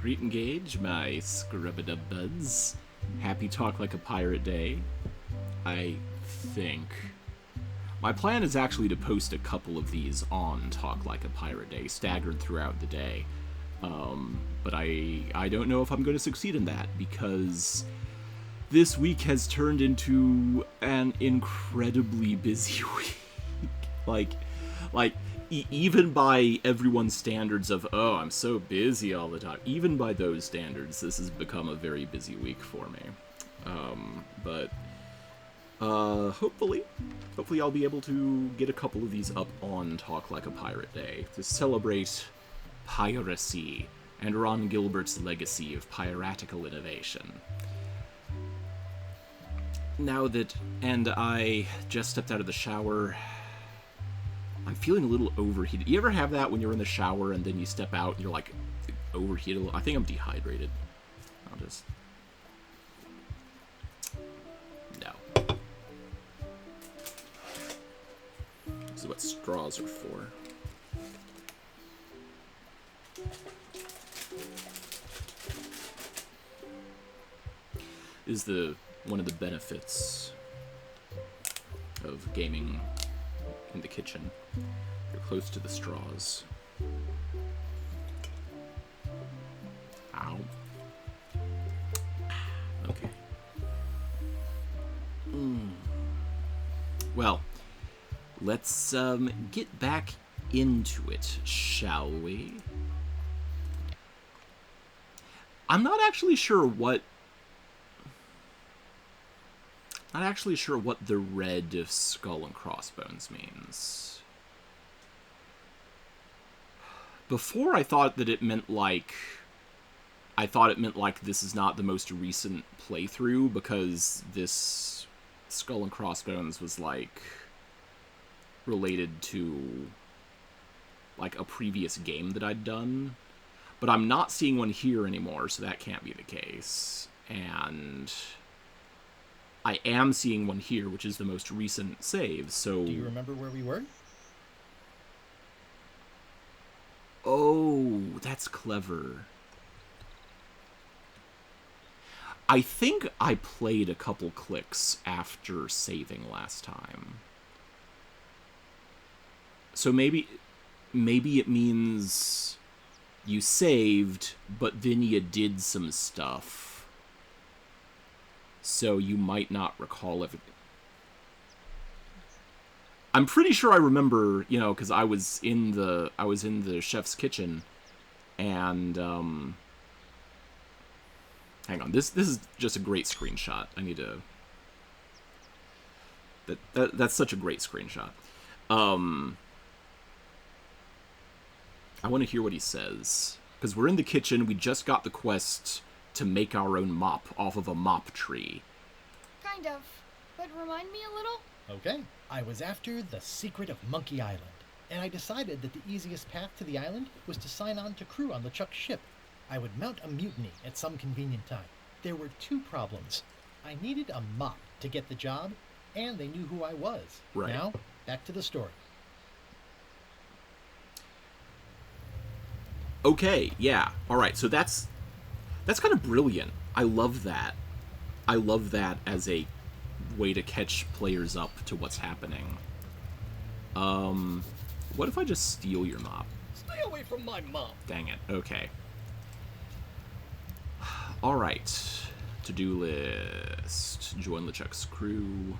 Greet and Gage, my scrub-a-dub buds. Happy Talk Like a Pirate Day. I think. My plan is actually to post a couple of these on Talk Like a Pirate Day, staggered throughout the day. But I don't know if I'm going to succeed in that, because this week has turned into an incredibly busy week. Even by everyone's standards of, oh, I'm so busy all the time, even by those standards, this has become a very busy week for me. Hopefully I'll be able to get a couple of these up on Talk Like a Pirate Day to celebrate piracy and Ron Gilbert's legacy of piratical innovation. And I just stepped out of the shower. I'm feeling a little overheated. You ever have that when you're in the shower and then you step out and you're like overheated? I think I'm dehydrated. I'll just... No. This is what straws are for. Is one of the benefits of gaming in the kitchen. You're close to the straws. Ow. Okay. Well, let's get back into it, shall we? I'm not actually sure what the red skull and crossbones means. Before I thought it meant like this is not the most recent playthrough, because this skull and crossbones was like related to like a previous game that I'd done. But I'm not seeing one here anymore, so that can't be the case. And I am seeing one here, which is the most recent save, so... Do you remember where we were? Oh, that's clever. I think I played a couple clicks after saving last time. So maybe it means you saved, but then you did some stuff. So you might not recall everything. I'm pretty sure I remember, because I was in the chef's kitchen, and hang on, this is just a great screenshot. I need to. That's such a great screenshot. I want to hear what he says, because we're in the kitchen. We just got the quest to make our own mop off of a mop tree. Kind of, but remind me a little? Okay. I was after the secret of Monkey Island, and I decided that the easiest path to the island was to sign on to crew on LeChuck's ship. I would mount a mutiny at some convenient time. There were two problems. I needed a mop to get the job, and they knew who I was. Right. Now, back to the story. Okay, yeah. All right, so that's kind of brilliant. I love that. I love that as a way to catch players up to what's happening. What if I just steal your mop? Stay away from my mop. Dang it. Okay. All right. To-do list. Join LeChuck's crew.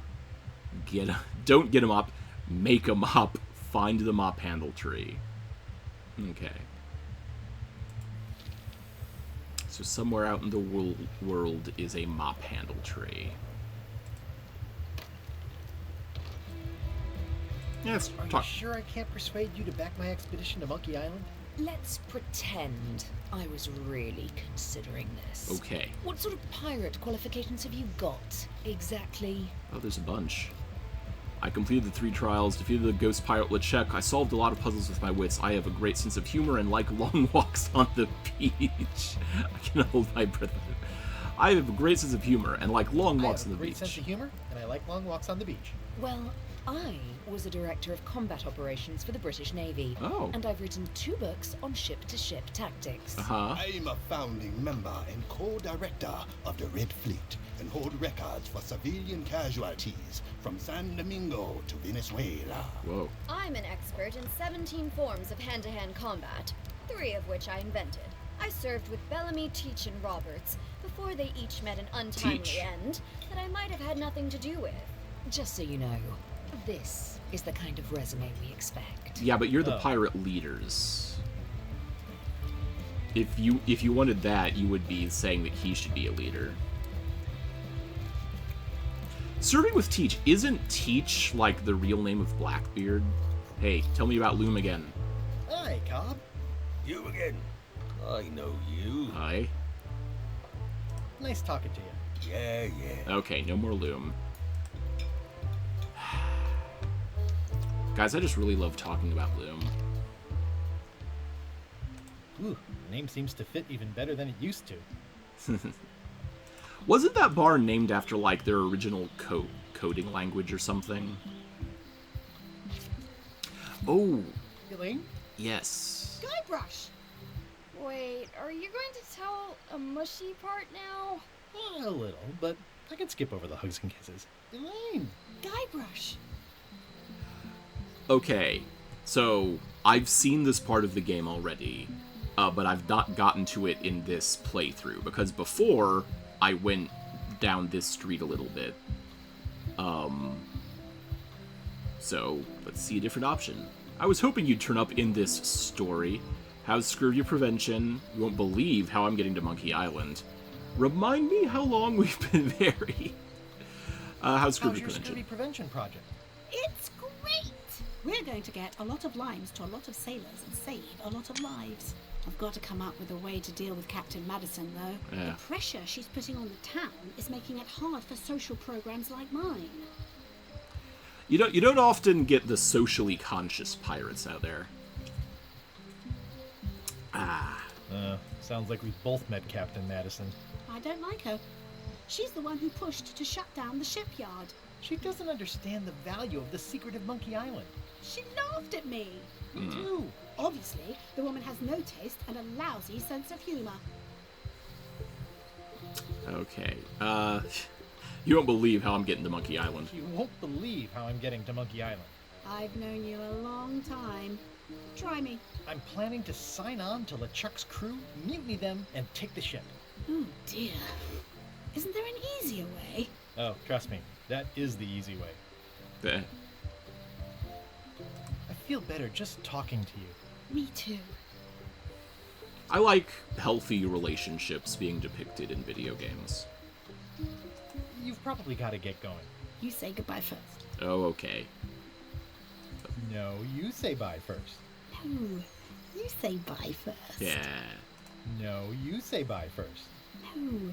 Don't get a mop. Make a mop. Find the mop handle tree. Okay. So somewhere out in the world is a mop handle tree. Yeah, Are you sure I can't persuade you to back my expedition to Monkey Island? Let's pretend I was really considering this. Okay. What sort of pirate qualifications have you got, exactly? Oh, there's a bunch. I completed the 3 trials, defeated the ghost pirate LeChuck. I solved a lot of puzzles with my wits. I have a great sense of humor and like long walks on the beach. I can hold my breath. I have a great sense of humor and like long walks on the beach. I have a great sense of humor, and I like long walks on the beach. Well, I was a director of combat operations for the British Navy. Oh. And I've written 2 books on ship-to-ship tactics. Uh-huh. I'm a founding member and co-director of the Red Fleet and hold records for civilian casualties from San Domingo to Venezuela. Whoa. I'm an expert in 17 forms of hand-to-hand combat, 3 of which I invented. I served with Bellamy, Teach, and Roberts before they each met an untimely Teach. end that I might have had nothing to do with. Just so you know, this is the kind of resume we expect. Yeah, but you're the Oh. pirate leaders. If you wanted that, you would be saying that he should be a leader. Serving with Teach, isn't Teach like the real name of Blackbeard? Hey, tell me about Loom again. Hi, Cobb. You again? I know you. Hi. Nice talking to you. Yeah. Okay, no more Loom. Guys, I just really love talking about Loom. Ooh, the name seems to fit even better than it used to. Wasn't that bar named after, like, their original coding language or something? Oh, Elaine? yes. Guybrush! Wait, are you going to tell a mushy part now? A little, but I can skip over the hugs and kisses. Elaine! Guybrush! Okay, so I've seen this part of the game already, but I've not gotten to it in this playthrough, because before I went down this street a little bit. So let's see a different option. I was hoping you'd turn up in this story. How's scurvy prevention? You won't believe how I'm getting to Monkey Island. Remind me how long we've been married. How's scurvy How's your prevention? scurvy prevention project? It's great! We're going to get a lot of limes to a lot of sailors and save a lot of lives. I've got to come up with a way to deal with Captain Madison, though. Yeah. The pressure she's putting on the town is making it hard for social programs like mine. You don't often get the socially conscious pirates out there. Sounds like we've both met Captain Madison. I don't like her. She's the one who pushed to shut down the shipyard. She doesn't understand the value of the secret of Monkey Island. She laughed at me. Me too. Obviously, the woman has no taste and a lousy sense of humor. Okay. You won't believe how I'm getting to Monkey Island. You won't believe how I'm getting to Monkey Island. I've known you a long time. Try me. I'm planning to sign on to LeChuck's crew, mutiny them, and take the ship. Oh dear. Isn't there an easier way? Oh, trust me, that is the easy way. Eh. I feel better just talking to you. Me too. I like healthy relationships being depicted in video games. You've probably got to get going. You say goodbye first. Oh, okay. No, you say bye first. No, you say bye first. Yeah. No, you say bye first. No,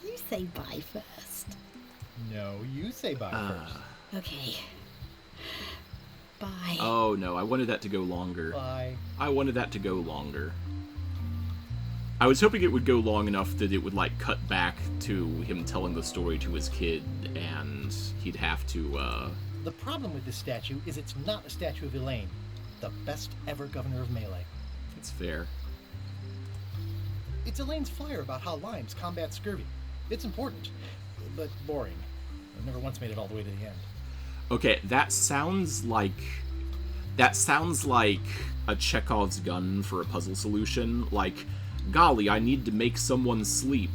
you say bye first. No, you say bye first. Okay. Bye. Oh, no, I wanted that to go longer. Bye. I wanted that to go longer. I was hoping it would go long enough that it would, like, cut back to him telling the story to his kid, and he'd have to, The problem with this statue is it's not a statue of Elaine, the best ever governor of Melee. It's fair. It's Elaine's flyer about how limes combat scurvy. It's important, but boring. I've never once made it all the way to the end. Okay, that sounds like a Chekhov's gun for a puzzle solution. Like, golly, I need to make someone sleep.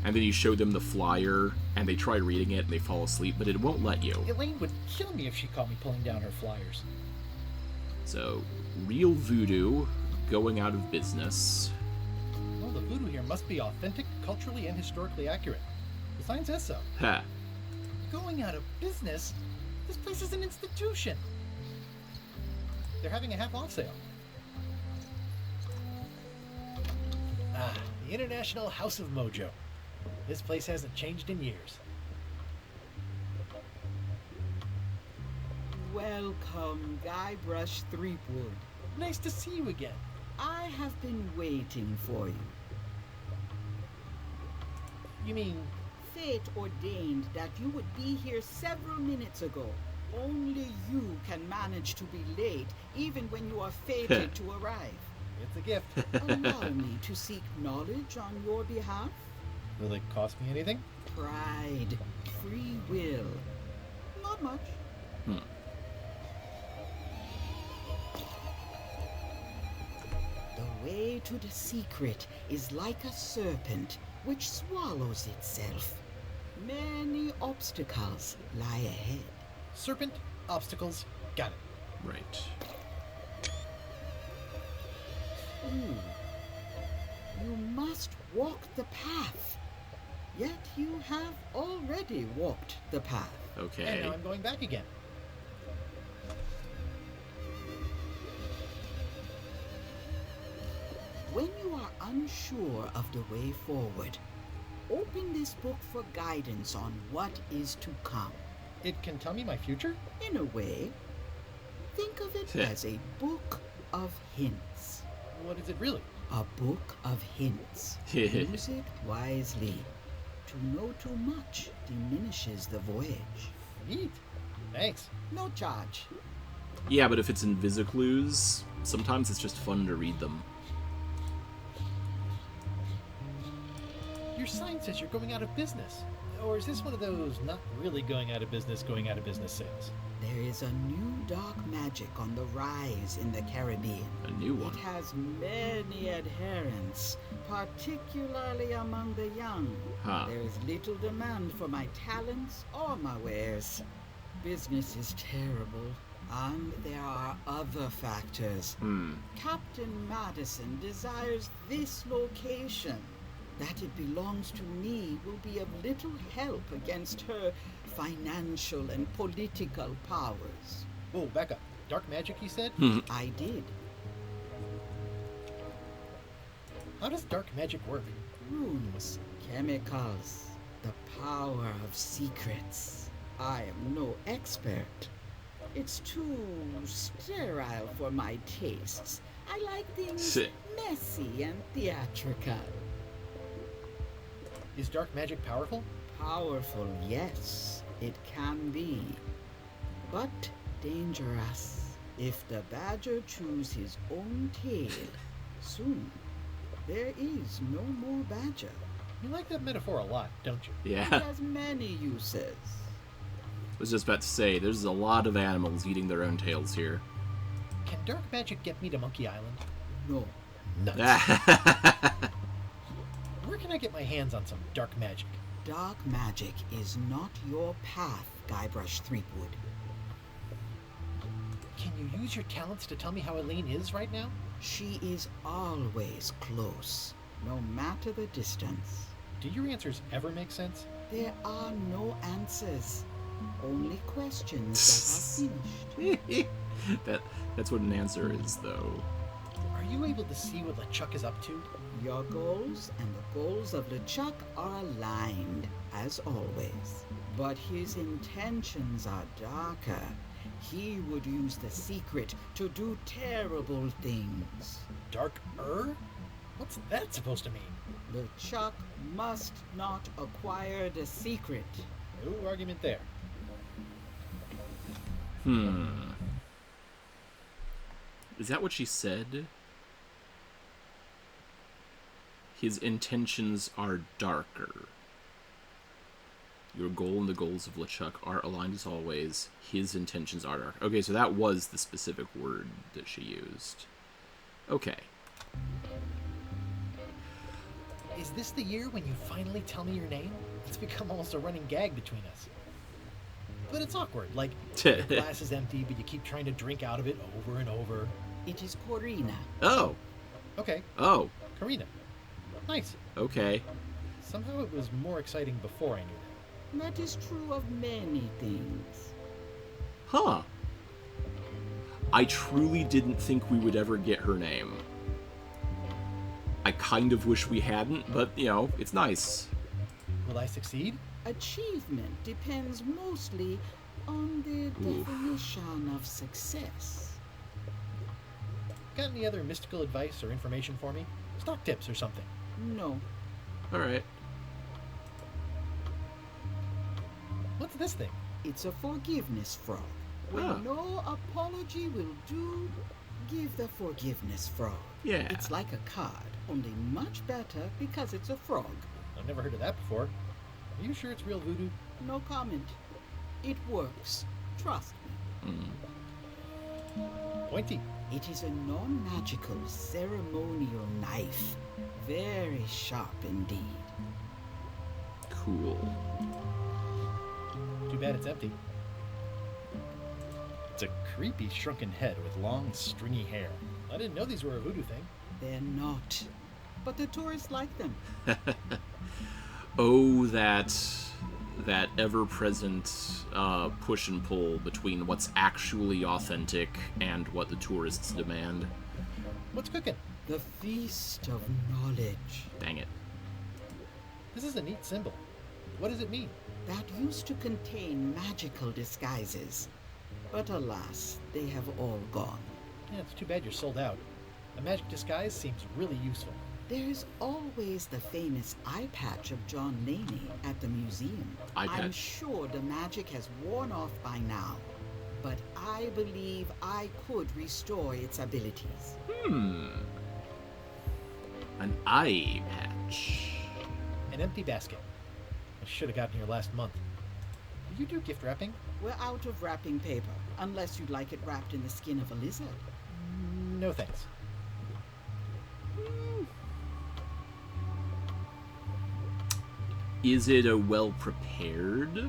And then you show them the flyer, and they try reading it, and they fall asleep, but it won't let you. Elaine would kill me if she caught me pulling down her flyers. So, real voodoo going out of business. Well, the voodoo here must be authentic, culturally, and historically accurate. The sign says so. Ha. Going out of business? This place is an institution. They're having a half-off sale. Ah, the International House of Mojo. This place hasn't changed in years. Welcome, Guybrush Threepwood. Nice to see you again. I have been waiting for you. You mean, Fate ordained that you would be here several minutes ago. Only you can manage to be late, even when you are fated to arrive. It's a gift. Allow me to seek knowledge on your behalf. Will it cost me anything? Pride, free will. Not much. The way to the secret is like a serpent which swallows itself. Many obstacles lie ahead. Serpent, obstacles, got it. Right. Ooh. You must walk the path. Yet you have already walked the path. Okay. And now I'm going back again. When you are unsure of the way forward, open this book for guidance on what is to come. It can tell me my future? In a way, think of it as a book of hints. What is it really? A book of hints. Use it wisely. To know too much diminishes the voyage. Neat. Thanks. No charge. Yeah, but if it's in Visiclues, sometimes it's just fun to read them. Your sign says you're going out of business. Or is this one of those not really going out of business sales? There is a new dark magic on the rise in the Caribbean. A new one. It has many adherents, particularly among the young. Huh. There is little demand for my talents or my wares. Business is terrible, and there are other factors. Captain Madison desires this location. That it belongs to me will be of little help against her financial and political powers. Whoa, back up. Dark magic, you said? I did. How does dark magic work? Runes, chemicals, the power of secrets. I am no expert. It's too sterile for my tastes. I like things messy and theatrical. Is dark magic powerful? Powerful, yes, it can be. But dangerous. If the badger chews his own tail, soon there is no more badger. You like that metaphor a lot, don't you? It Yeah. has many uses. I was just about to say, there's a lot of animals eating their own tails here. Can dark magic get me to Monkey Island? No, Nuts. Where can I get my hands on some dark magic? dark magic is not your path, Guybrush Threepwood. Can you use your talents to tell me how Elaine is right now? She is always close, no matter the distance. Do your answers ever make sense? There are no answers, only questions that are finished. That's what an answer is, though. Are you able to see what LeChuck is up to? Your goals and the goals of LeChuck are aligned, as always. But his intentions are darker. He would use the secret to do terrible things. Dark-er? What's that supposed to mean? LeChuck must not acquire the secret. No argument there. Is that what she said? His intentions are darker. Your goal and the goals of LeChuck are aligned as always. His intentions are dark. Okay, so that was the specific word that she used. Okay. Is this the year when you finally tell me your name? It's become almost a running gag between us. But it's awkward, like, your glass is empty, but you keep trying to drink out of it over and over. It is Corina. Oh. Okay, Oh. Karina. Nice. Okay. Somehow it was more exciting before I knew that. That is true of many things. Huh. I truly didn't think we would ever get her name. I kind of wish we hadn't, but, you know, it's nice. Will I succeed? Achievement depends mostly on the definition of success. Got any other mystical advice or information for me? Stock tips or something? No, Alright. What's this thing? it's a forgiveness frog. When Oh. no apology will do, give the forgiveness frog. Yeah. It's like a card, only much better because it's a frog. I've never heard of that before. Are you sure it's real voodoo? No comment. It works. Trust me. Pointy. It is a non-magical ceremonial knife. Very sharp indeed. Cool. Too bad it's empty. It's a creepy shrunken head with long, stringy hair. I didn't know these were a voodoo thing. They're not. But the tourists like them. Oh, that ever-present push and pull between what's actually authentic and what the tourists demand. What's cooking? The Feast of Knowledge. Dang it. This is a neat symbol. What does it mean? That used to contain magical disguises. But alas, they have all gone. Yeah, it's too bad you're sold out. A magic disguise seems really useful. There's always the famous eye patch of John Laney at the museum. Eye I'm patch? sure the magic has worn off by now, but I believe I could restore its abilities. An eye patch. An empty basket. I should have gotten here last month. Do you do gift wrapping? We're out of wrapping paper, unless you'd like it wrapped in the skin of a lizard. No thanks. Is it a well-prepared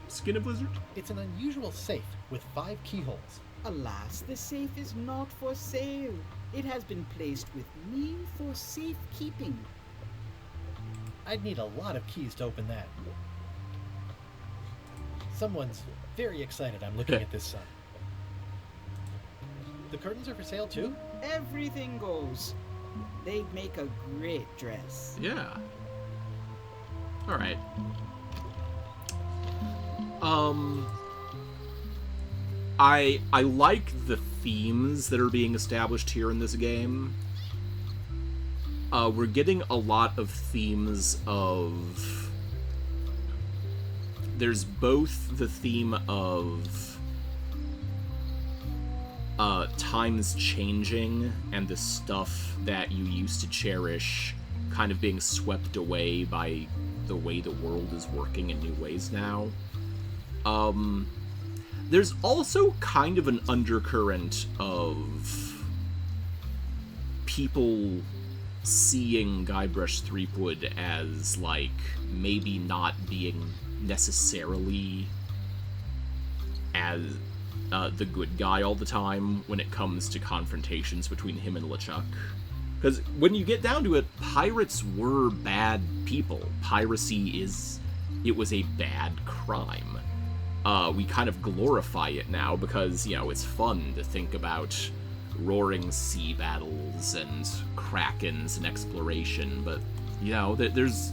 skin of lizard? It's an unusual safe with 5 keyholes. Alas, the safe is not for sale. It has been placed with me for safekeeping. I'd need a lot of keys to open that. Someone's very excited I'm looking at this sign. The curtains are for sale too? Everything goes. They'd make a great dress. Yeah. Alright. I like the themes that are being established here in this game. We're getting a lot of themes of... There's both the theme of times changing and the stuff that you used to cherish kind of being swept away by the way the world is working in new ways now. There's also kind of an undercurrent of people seeing Guybrush Threepwood as, like, maybe not being necessarily as the good guy all the time when it comes to confrontations between him and LeChuck. Because when you get down to it, pirates were bad people. Piracy was a bad crime. We kind of glorify it now because, you know, it's fun to think about roaring sea battles and krakens and exploration, but, you know, it was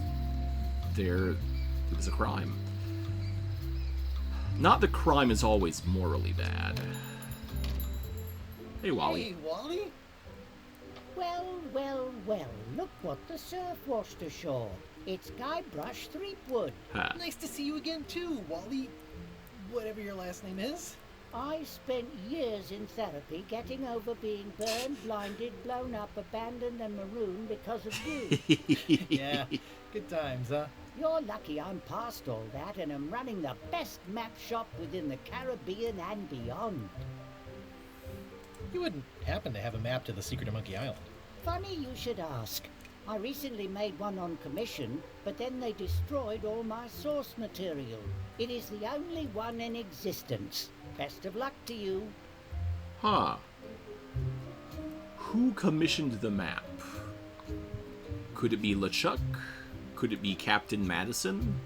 a crime. Not that crime is always morally bad. Hey, Wally. Hey, Wally? Well, well, well, look what the surf washed ashore. It's Guybrush Threepwood. Ha. Nice to see you again too, Wally. Whatever your last name is. I spent years in therapy getting over being burned, blinded, blown up, abandoned and marooned because of you. Yeah, good times, huh? You're lucky I'm past all that and am running the best map shop within the Caribbean and beyond. You wouldn't happen to have a map to the secret of Monkey Island. Funny you should ask. I recently made one on commission, but then they destroyed all my source material. It is the only one in existence. Best of luck to you. Huh. Who commissioned the map? Could it be LeChuck? Could it be Captain Madison?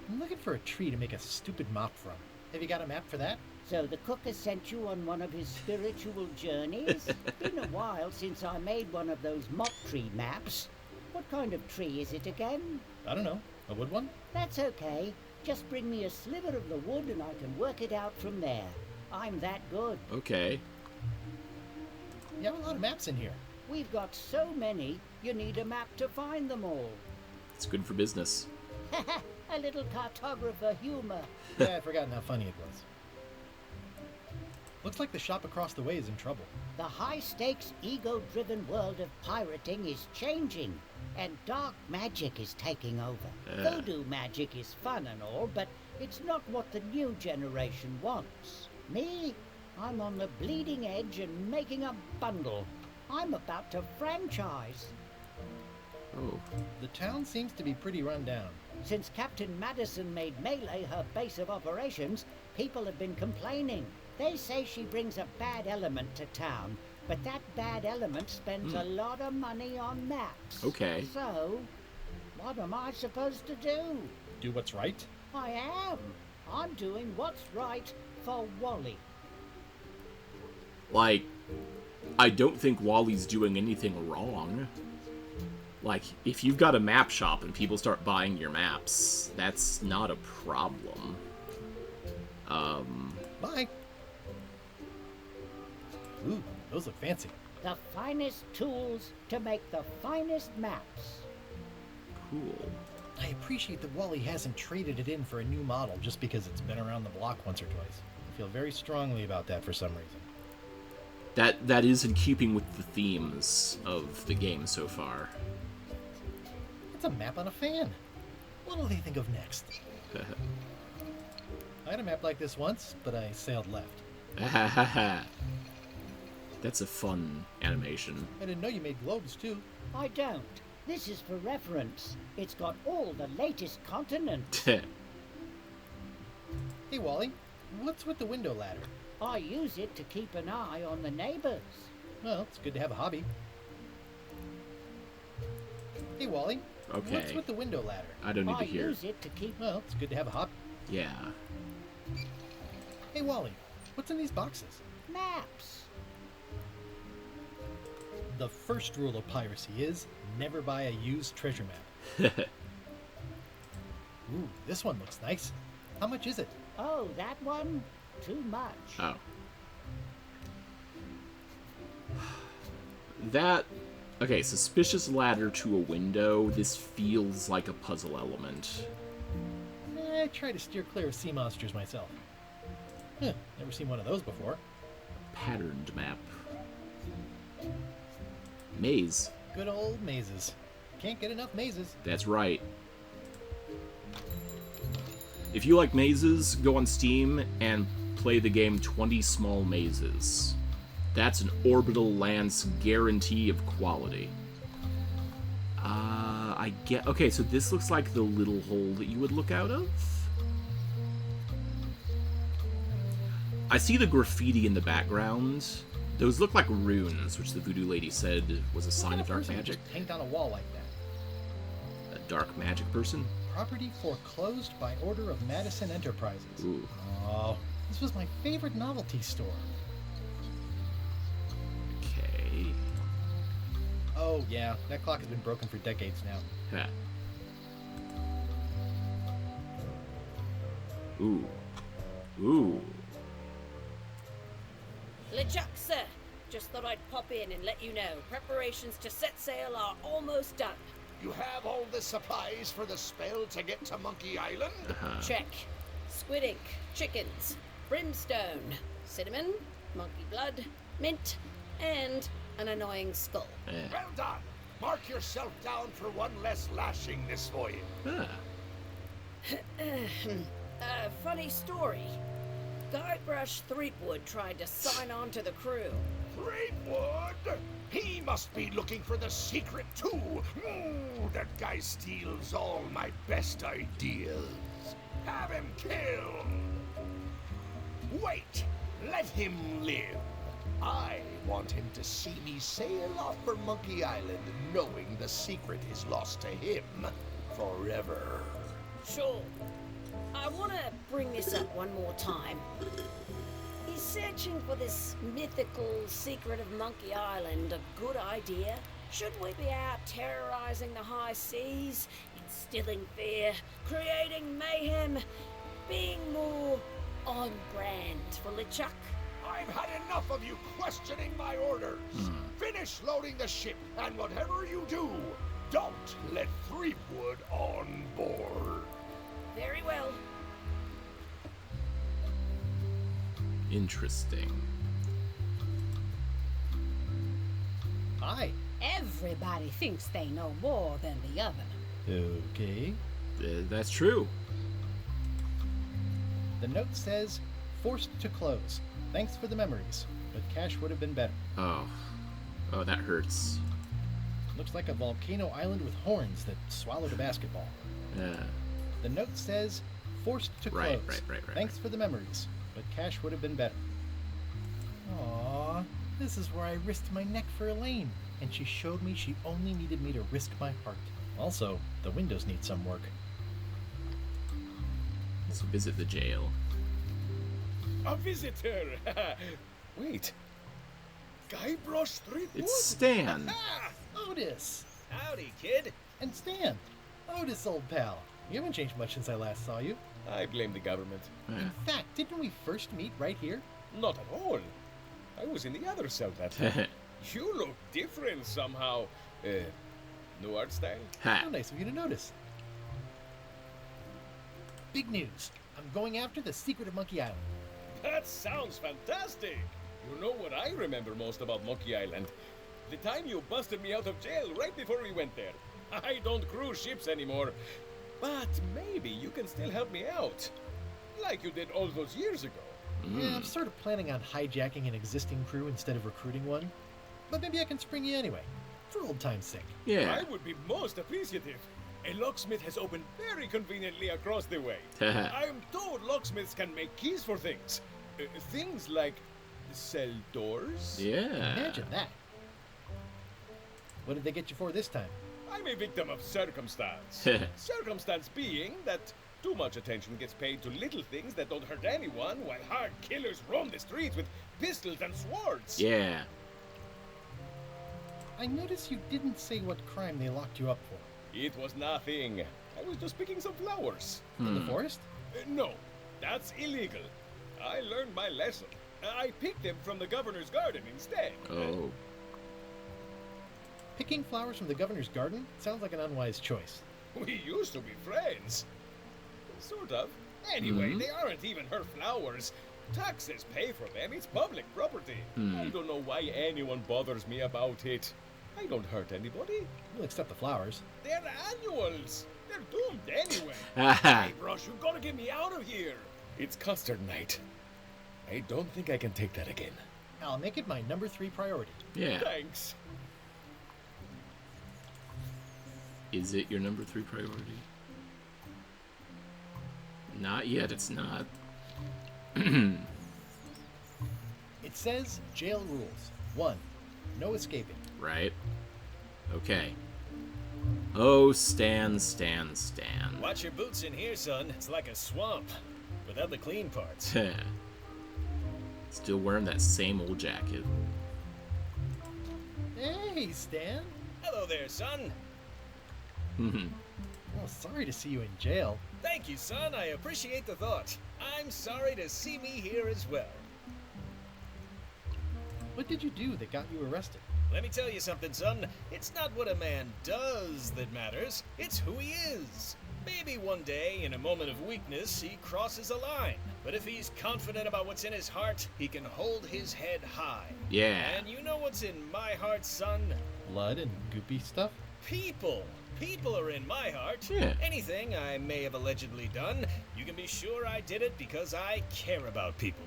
I'm looking for a tree to make a stupid mop from. Have you got a map for that? So the cook has sent you on one of his spiritual journeys? Been a while since I made one of those mock tree maps. What kind of tree is it again? I don't know. A wood one? That's okay. Just bring me a sliver of the wood and I can work it out from there. I'm that good. Okay. You have a lot of maps in here. We've got so many, you need a map to find them all. It's good for business. A little cartographer humor. Yeah, I'd forgotten how funny it was. Looks like the shop across the way is in trouble. The high-stakes, ego-driven world of pirating is changing, and dark magic is taking over. Voodoo magic is fun and all, but it's not what the new generation wants. Me? I'm on the bleeding edge and making a bundle. I'm about to franchise. Oh. The town seems to be pretty run down. Since Captain Madison made Melee her base of operations, people have been complaining. They say she brings a bad element to town, but that bad element spends a lot of money on maps. Okay. So, what am I supposed to do? Do what's right? I am. I'm doing what's right for Wally. Like, I don't think Wally's doing anything wrong. Like, if you've got a map shop and people start buying your maps, that's not a problem. Bye. Ooh, those look fancy. The finest tools to make the finest maps. Cool. I appreciate that Wally hasn't traded it in for a new model just because it's been around the block once or twice. I feel very strongly about that for some reason. That is in keeping with the themes of the game so far. It's a map on a fan. What'll they think of next? I had a map like this once, but I sailed left. That's a fun animation. I didn't know you made globes, too. I don't. This is for reference. It's got all the latest continents. Hey, Wally, what's with the window ladder? I use it to keep an eye on the neighbors. Well, it's good to have a hobby. Hey, Wally. Okay. What's with the window ladder? I don't need to I hear. use it to keep... Well, it's good to have a hobby. Yeah. Hey, Wally, what's in these boxes? maps. The first rule of piracy is never buy a used treasure map. Ooh, this one looks nice. How much is it? Oh, that one? Too much. Oh. That... Okay, suspicious ladder to a window. This feels like a puzzle element. I try to steer clear of sea monsters myself. Never seen one of those before. Patterned map. Maze. Good old mazes. Can't get enough mazes. That's right. If you like mazes, go on Steam and play the game 20 Small Mazes. That's an Orbital Lance guarantee of quality. I get... Okay, so this looks like the little hole that you would look out of? I see the graffiti in the background. Those look like runes, which the voodoo lady said was a sign of dark magic. Just paint on a wall like that. A dark magic person? Property foreclosed by order of Madison Enterprises. Ooh. Oh, this was my favorite novelty store. Okay. Oh, yeah, that clock has been broken for decades now. Ha. Ooh. Ooh. LeChuck, sir. Just thought I'd pop in and let you know. Preparations to set sail are almost done. You have all the supplies for the spell to get to Monkey Island? Check. Squid ink, chickens, brimstone, cinnamon, monkey blood, mint, and an annoying skull. Well done. Mark yourself down for one less lashing this voyage. Ah. Funny story. Guybrush Threepwood tried to sign on to the crew. Threepwood? He must be looking for the secret too. That guy steals all my best ideas. Have him killed. Wait, let him live. I want him to see me sail off for Monkey Island knowing the secret is lost to him forever. Sure. I want to bring this up one more time. Is searching for this mythical secret of Monkey Island a good idea? Should we be out terrorizing the high seas, instilling fear, creating mayhem, being more on brand for LeChuck? I've had enough of you questioning my orders. Finish loading the ship, and whatever you do, don't let Threepwood on board. Very well. Interesting. Hi. Everybody thinks they know more than the other. Okay. That's true. The note says, forced to close. Thanks for the memories, but cash would have been better. Oh. Oh, that hurts. Looks like a volcano island with horns that swallowed a basketball. The note says, forced to close. Right. Thanks for the memories, but cash would have been better. Aww, this is where I risked my neck for Elaine, and she showed me she only needed me to risk my heart. Also, the windows need some work. Let's visit the jail. A visitor! Wait. Guybrush Threepwood? It's Stan. Otis! Howdy, kid. And Stan! Otis, old pal. You haven't changed much since I last saw you. I blame the government. In fact, didn't we first meet right here? Not at all. I was in the other cell that time. You look different somehow. New art style? How nice of you to notice. Big news. I'm going after the secret of Monkey Island. That sounds fantastic. You know what I remember most about Monkey Island? The time you busted me out of jail right before we went there. I don't cruise ships anymore. But maybe you can still help me out. Like you did all those years ago. Yeah, I'm sort of planning on hijacking an existing crew instead of recruiting one. But maybe I can spring you anyway. For old time's sake. Yeah. I would be most appreciative. A locksmith has opened very conveniently across the way. I am told locksmiths can make keys for things. Things like cell doors. Yeah. Imagine that. What did they get you for this time? I'm a victim of circumstance. Circumstance being that too much attention gets paid to little things that don't hurt anyone, while hard killers roam the streets with pistols and swords. Yeah. I noticed you didn't say what crime they locked you up for. It was nothing. I was just picking some flowers. In the forest? No, that's illegal. I learned my lesson. I picked them from the governor's garden instead. Oh. Picking flowers from the governor's garden sounds like an unwise choice. We used to be friends. Sort of. Anyway, they aren't even her flowers. Taxes pay for them. It's public property. I don't know why anyone bothers me about it. I don't hurt anybody. We'll accept the flowers. They're annuals. They're doomed anyway. Haha. Hey, Brush, you gotta get me out of here. It's custard night. I don't think I can take that again. I'll make it my number 3 priority. Yeah. Thanks. Is it your number 3 priority? Not yet, it's not. It says jail rules. 1. No escaping. Right. Okay. Oh, Stan. Watch your boots in here, son. It's like a swamp. Without the clean parts. Still wearing that same old jacket. Hey, Stan. Hello there, son. Well, sorry to see you in jail. Thank you, son. I appreciate the thought. I'm sorry to see me here as well. What did you do that got you arrested? Let me tell you something, son. It's not what a man does that matters. It's who he is. Maybe one day, in a moment of weakness, he crosses a line. But if he's confident about what's in his heart, he can hold his head high. Yeah. And you know what's in my heart, son? Blood and goopy stuff? People. People are in my heart. Yeah. Anything I may have allegedly done, you can be sure I did it because I care about people.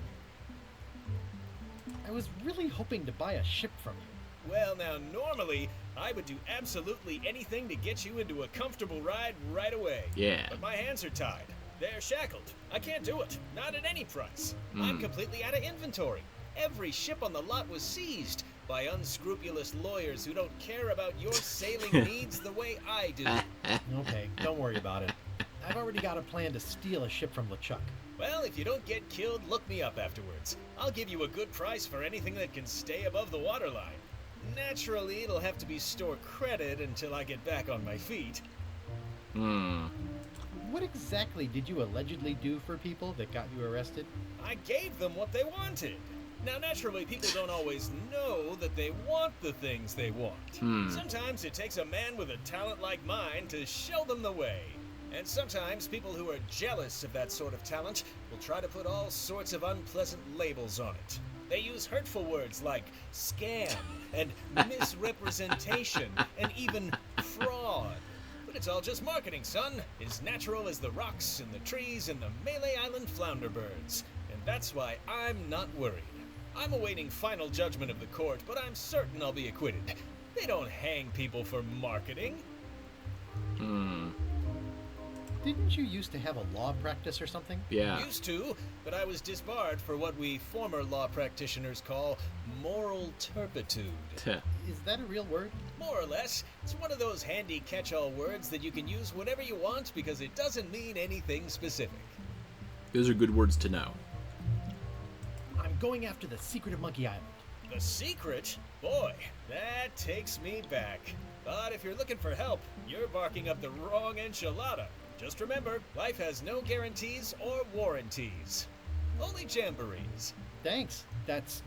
I was really hoping to buy a ship from you. Well, now, normally, I would do absolutely anything to get you into a comfortable ride right away. Yeah. But my hands are tied. They're shackled. I can't do it. Not at any price. I'm completely out of inventory. Every ship on the lot was seized by unscrupulous lawyers who don't care about your sailing needs the way I do. Okay, don't worry about it. I've already got a plan to steal a ship from LeChuck. Well, if you don't get killed, look me up afterwards. I'll give you a good price for anything that can stay above the waterline. Naturally, it'll have to be store credit until I get back on my feet. What exactly did you allegedly do for people that got you arrested? I gave them what they wanted. Now, naturally, people don't always know that they want the things they want. Sometimes it takes a man with a talent like mine to show them the way. And sometimes people who are jealous of that sort of talent will try to put all sorts of unpleasant labels on it. They use hurtful words like scam and misrepresentation and even fraud. But it's all just marketing, son. As natural as the rocks and the trees and the Melee Island flounderbirds. And that's why I'm not worried. I'm awaiting final judgment of the court, but I'm certain I'll be acquitted. They don't hang people for marketing. Didn't you used to have a law practice or something? Yeah. Used to, but I was disbarred for what we former law practitioners call moral turpitude. Is that a real word? More or less. It's one of those handy catch-all words that you can use whenever you want because it doesn't mean anything specific. Those are good words to know. I'm going after the secret of Monkey Island. The secret? Boy, that takes me back. But if you're looking for help, you're barking up the wrong enchilada. Just remember, life has no guarantees or warranties. Only jamborees. Thanks. That's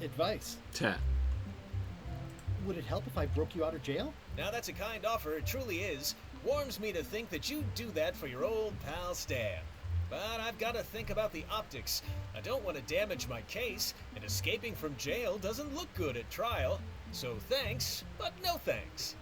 advice. Teh. Would it help if I broke you out of jail? Now that's a kind offer, it truly is. Warms me to think that you'd do that for your old pal Stan. But I've got to think about the optics. I don't want to damage my case, and escaping from jail doesn't look good at trial. So thanks, but no thanks.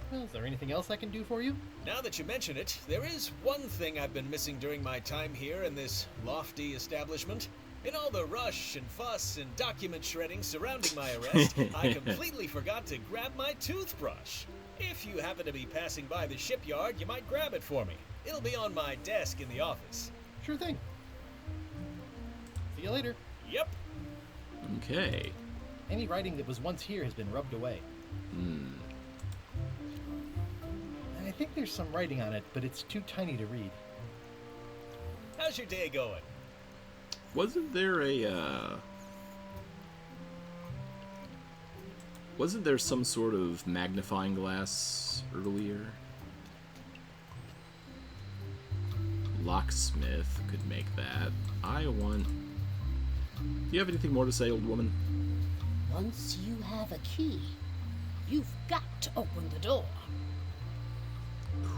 Well, is there anything else I can do for you? Now that you mention it, there is one thing I've been missing during my time here in this lofty establishment. In all the rush and fuss and document shredding surrounding my arrest, I completely forgot to grab my toothbrush. If you happen to be passing by the shipyard, you might grab it for me. It'll be on my desk in the office. Sure thing. See you later. Yep. Okay. Any writing that was once here has been rubbed away. I think there's some writing on it, but it's too tiny to read. How's your day going? Wasn't there some sort of magnifying glass earlier? Locksmith could make that. Do you have anything more to say, old woman? Once you have a key, you've got to open the door.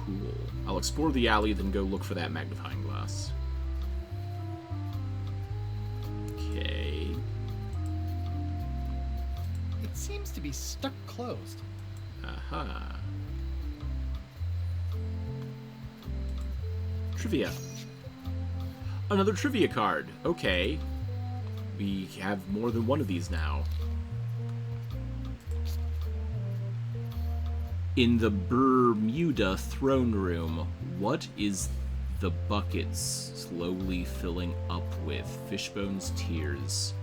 Cool. I'll explore the alley, then go look for that magnifying glass. Okay. It seems to be stuck closed. Aha. Trivia. Another trivia card. Okay. We have more than one of these now. In the Bermuda throne room, what is the buckets slowly filling up with? Fishbone's tears.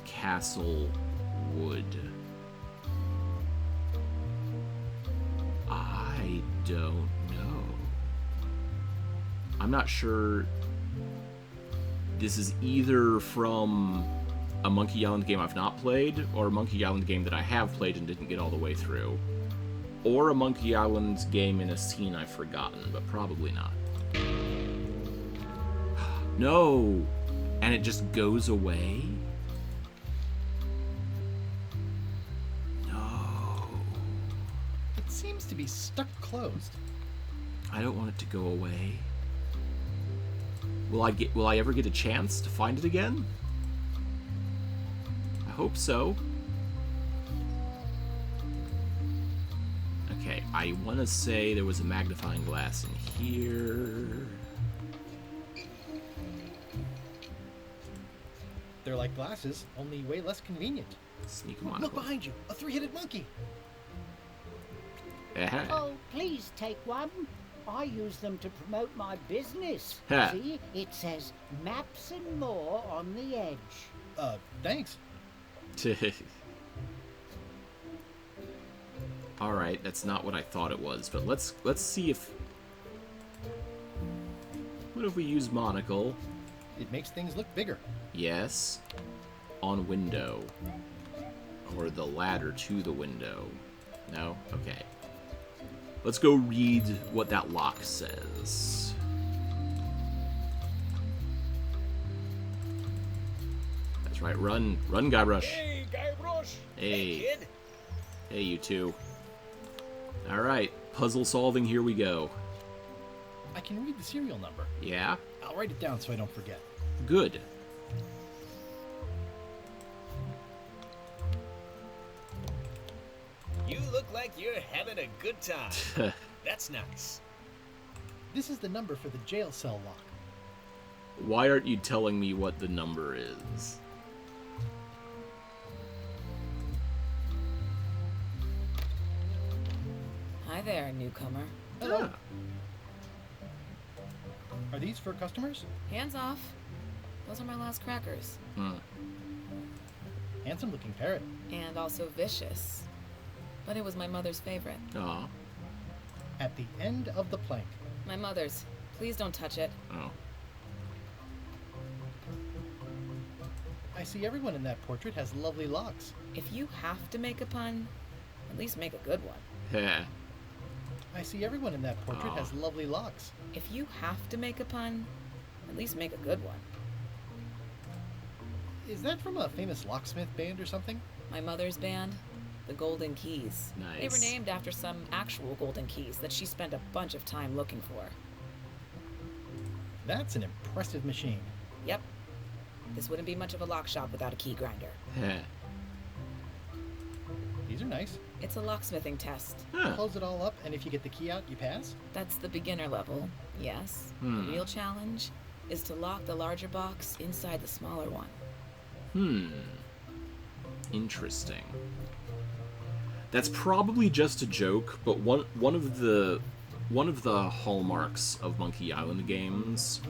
Castle wood. I don't know. I'm not sure. This is either from a Monkey Island game I've not played, or a Monkey Island game that I have played and didn't get all the way through. Or a Monkey Island game in a scene I've forgotten, but probably not. No! And it just goes away? No. It seems to be stuck closed. I don't want it to go away. Will I ever get a chance to find it again? I hope so. Okay, I want to say there was a magnifying glass in here. They're like glasses, only way less convenient. Sneak them on. Look behind you, a three-headed monkey. Oh, please take one. I use them to promote my business. Ha. See, it says maps and more on the edge. Thanks. Alright, that's not what I thought it was, but let's see if... What if we use monocle? It makes things look bigger. Yes. On window. Or the ladder to the window. No? Okay. Let's go read what that lock says. That's right, run. Run, Guybrush. Hey, Guybrush! Hey. Kid! Hey, you two. Alright, puzzle solving, here we go. I can read the serial number. Yeah? I'll write it down so I don't forget. Good. You look like you're having a good time. That's nice. This is the number for the jail cell lock. Why aren't you telling me what the number is? Hi there, newcomer. Hello. Are these for customers? Hands off. Those are my last crackers. Handsome looking parrot. And also vicious. But it was my mother's favorite. Aw. At the end of the plank. My mother's. Please don't touch it. Oh. I see everyone in that portrait has lovely locks. If you have to make a pun, at least make a good one. Heh. I see everyone in that portrait Oh. has lovely locks. If you have to make a pun, at least make a good one. Is that from a famous locksmith band or something? My mother's band, the Golden Keys. Nice. They were named after some actual golden keys that she spent a bunch of time looking for. That's an impressive machine. Yep. This wouldn't be much of a lock shop without a key grinder. Heh. These are nice. It's a locksmithing test. Huh. Close it all up, and if you get the key out, you pass? That's the beginner level, yes. The real challenge is to lock the larger box inside the smaller one. Interesting. That's probably just a joke, but one of the hallmarks of Monkey Island games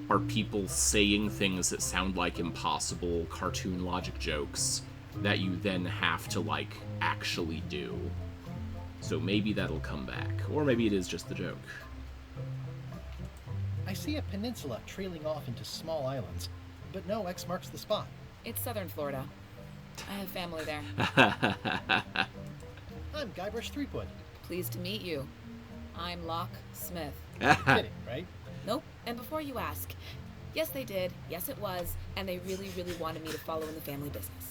are people saying things that sound like impossible cartoon logic jokes that you then have to, like, actually do. So maybe that'll come back. Or maybe it is just the joke. I see a peninsula trailing off into small islands, but no X marks the spot. It's southern Florida. I have family there. I'm Guybrush Threepwood. Pleased to meet you. I'm Lock Smith. Kidding, right? Nope. And before you ask, yes they did, yes it was, and they really, really wanted me to follow in the family business.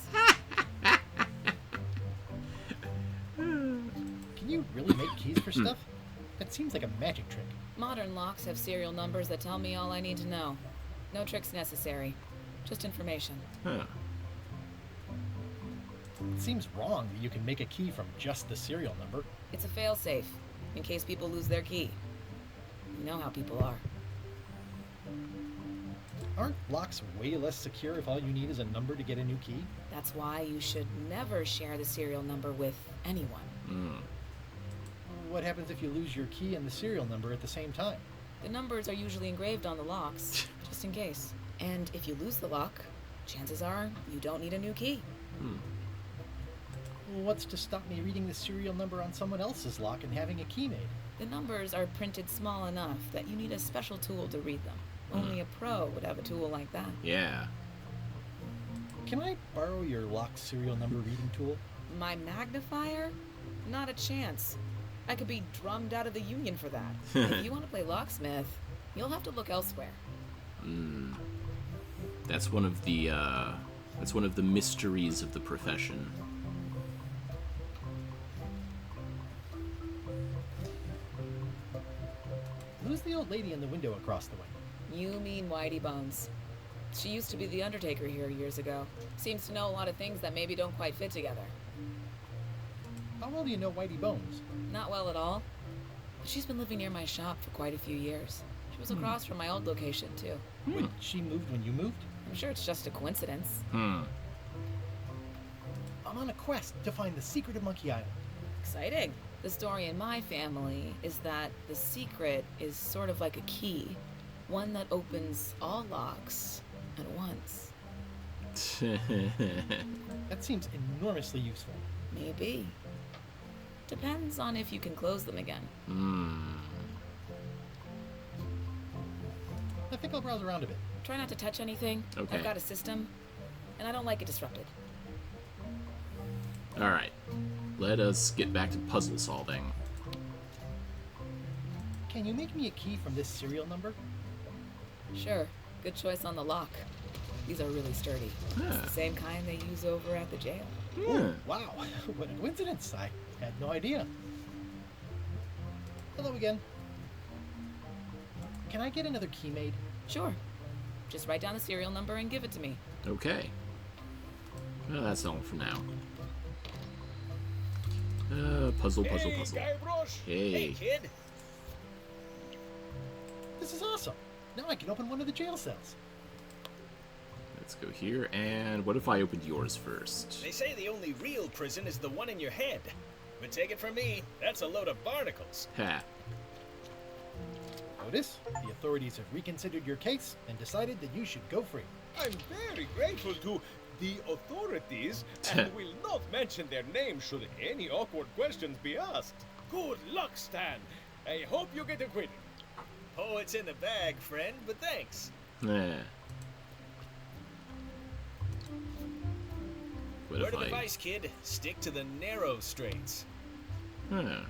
Can you really make keys for stuff? That seems like a magic trick. Modern locks have serial numbers that tell me all I need to know. No tricks necessary. Just information. Huh. It seems wrong that you can make a key from just the serial number. It's a failsafe, in case people lose their key. You know how people are. Aren't locks way less secure if all you need is a number to get a new key? That's why you should never share the serial number with anyone. What happens if you lose your key and the serial number at the same time? The numbers are usually engraved on the locks, just in case. And if you lose the lock, chances are you don't need a new key. What's to stop me reading the serial number on someone else's lock and having a key made? The numbers are printed small enough that you need a special tool to read them. Only a pro would have a tool like that. Yeah. Can I borrow your lock serial number reading tool? My magnifier? Not a chance. I could be drummed out of the union for that. If you want to play locksmith, you'll have to look elsewhere. That's one of the mysteries of the profession. Who's the old lady in the window across the way? You mean Whitey Bones. She used to be the undertaker here years ago. Seems to know a lot of things that maybe don't quite fit together. How well do you know Whitey Bones? Not well at all. But she's been living near my shop for quite a few years. She was across from my old location, too. When she moved when you moved? I'm sure it's just a coincidence. I'm on a quest to find the secret of Monkey Island. Exciting. The story in my family is that the secret is sort of like a key. One that opens all locks at once. That seems enormously useful. Maybe. Depends on if you can close them again. I think I'll browse around a bit. Try not to touch anything. Okay. I've got a system, and I don't like it disrupted. Alright. Let us get back to puzzle solving. Can you make me a key from this serial number? Sure. Good choice on the lock. These are really sturdy. It's the same kind they use over at the jail. Oh, wow. What a coincidence. I had no idea. Hello again. Can I get another key made? Sure. Just write down the serial number and give it to me. Okay. Well, that's all for now. Puzzle. Guybrush. Hey. Hey, kid. This is awesome. Now I can open one of the jail cells. Let's go here, and what if I opened yours first? They say the only real prison is the one in your head. But take it from me, that's a load of barnacles. Ha. Notice, the authorities have reconsidered your case and decided that you should go free. I'm very grateful to the authorities and will not mention their name should any awkward questions be asked. Good luck, Stan. I hope you get acquitted. Oh, it's in the bag, friend, but thanks. Nah. What Word if of I... advice, kid. Stick to the narrow straights. Huh.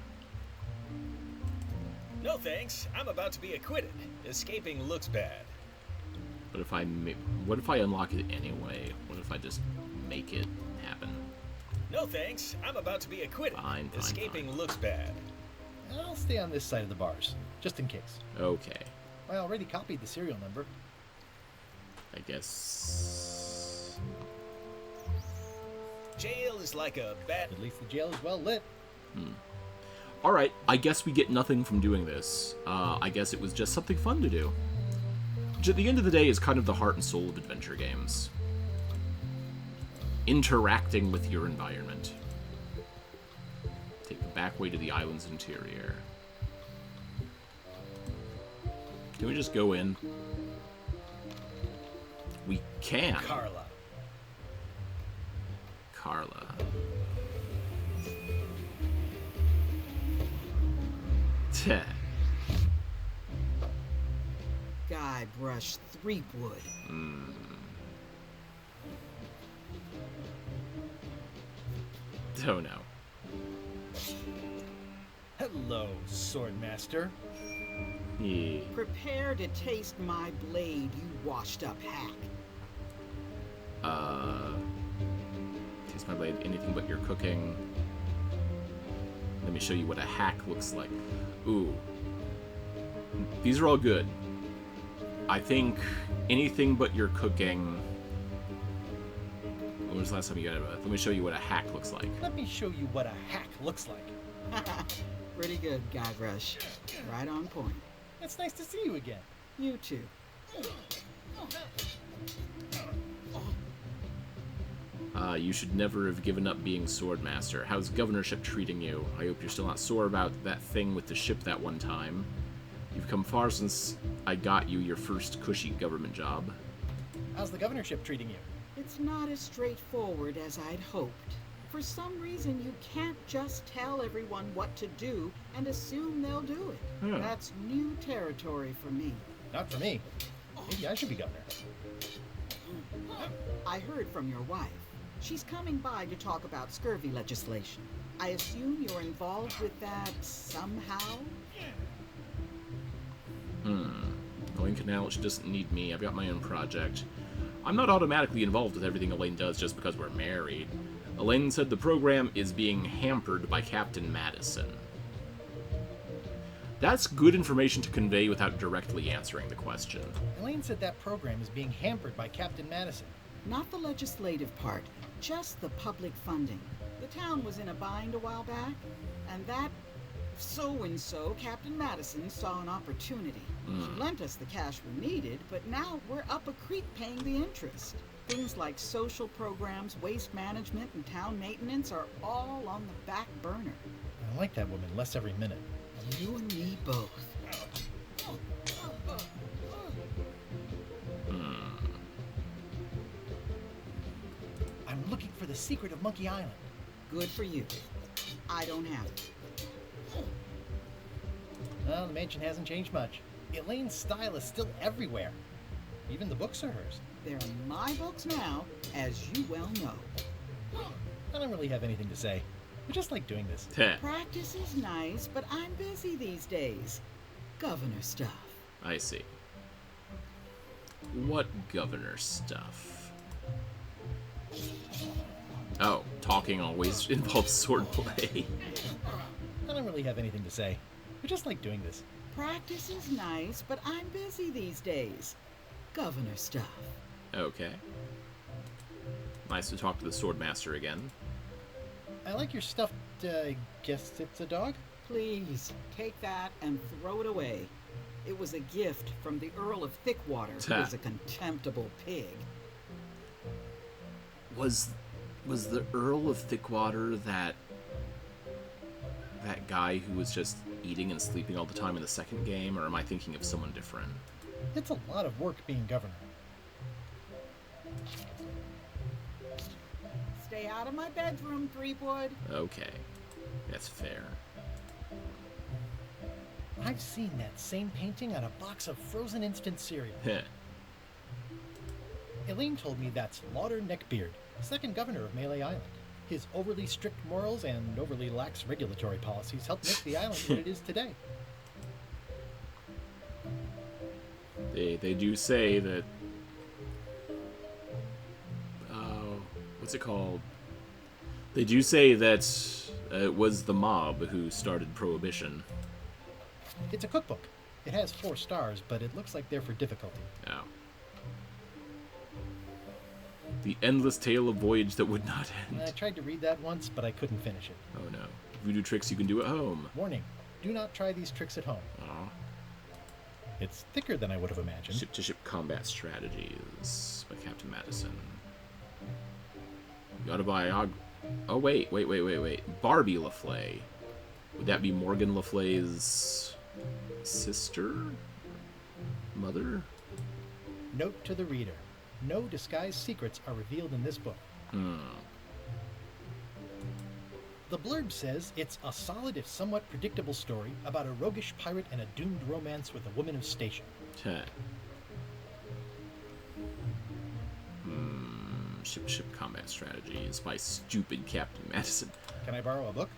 No thanks. I'm about to be acquitted. Escaping looks bad. What if I unlock it anyway? What if I just make it happen? No thanks. I'm about to be acquitted. Fine. Escaping looks bad. I'll stay on this side of the bars, just in case. Okay. I already copied the serial number. I guess... Jail is like a bad... At least the jail is well lit. Alright, I guess we get nothing from doing this. I guess it was just something fun to do. Which at the end of the day is kind of the heart and soul of adventure games. Interacting with your environment. Take the back way to the island's interior. Can we just go in? We can. Carla. Teh. Guybrush Threepwood. Oh no. Hello, Swordmaster. Yeah. Prepare to taste my blade, you washed up hack. Taste my blade, anything but your cooking. Let me show you what a hack looks like. Ooh. These are all good. I think anything but your cooking... When was the last time you got it? Let me show you what a hack looks like. Let me show you what a hack looks like. Pretty good, Guybrush. Right on point. It's nice to see you again. You too. You should never have given up being Swordmaster. How's governorship treating you? I hope you're still not sore about that thing with the ship that one time. You've come far since I got you your first cushy government job. How's the governorship treating you? It's not as straightforward as I'd hoped. For some reason, you can't just tell everyone what to do and assume they'll do it. That's new territory for me. Not for me. Maybe I should be governor. I heard from your wife. She's coming by to talk about scurvy legislation. I assume you're involved with that somehow? Elaine Canal, she doesn't need me. I've got my own project. I'm not automatically involved with everything Elaine does just because we're married. Elaine said the program is being hampered by Captain Madison. That's good information to convey without directly answering the question. Elaine said that program is being hampered by Captain Madison. Not the legislative part, just the public funding. The town was in a bind a while back, and that so-and-so, Captain Madison, saw an opportunity. She lent us the cash we needed, but now we're up a creek paying the interest. Things like social programs, waste management, and town maintenance are all on the back burner. I like that woman less every minute. You and me both. I'm looking for the secret of Monkey Island. Good for you. I don't have it. Well, the mansion hasn't changed much. Elaine's style is still everywhere. Even the books are hers. They're my books now, as you well know. I don't really have anything to say. I just like doing this. Practice is nice, but I'm busy these days. Governor stuff. I see. What governor stuff? Oh, talking always involves swordplay. I don't really have anything to say. I just like doing this. Practice is nice, but I'm busy these days. governor stuff. Okay. Nice to talk to the Swordmaster again. I like your stuffed, guess it's a dog? Please, take that and throw it away. It was a gift from the Earl of Thickwater, who is a contemptible pig. Was the Earl of Thickwater that guy who was just eating and sleeping all the time in the second game, or am I thinking of someone different? It's a lot of work being governor. Stay out of my bedroom, Threepwood. Okay. That's fair. I've seen that same painting on a box of frozen instant cereal. Heh. Elaine told me that's Lauder Neckbeard, second governor of Melee Island. His overly strict morals and overly lax regulatory policies helped make the island what it is today. They do say that... what's it called? They do say that it was the mob who started Prohibition. It's a cookbook. It has 4 stars, but it looks like they're for difficulty. Oh. The endless tale of voyage that would not end. I tried to read that once, but I couldn't finish it. Oh no. Voodoo tricks you can do at home. Warning, do not try these tricks at home. Aw. It's thicker than I would have imagined. Ship-to-ship combat strategies by Captain Madison. The autobiography. Oh, wait. Barbie LaFleur. Would that be Morgan Le Fay's sister? Mother? Note to the reader. No disguised secrets are revealed in this book. The blurb says it's a solid if somewhat predictable story about a roguish pirate and a doomed romance with a woman of station. Ship combat strategies by stupid Captain Madison. Can I borrow a book?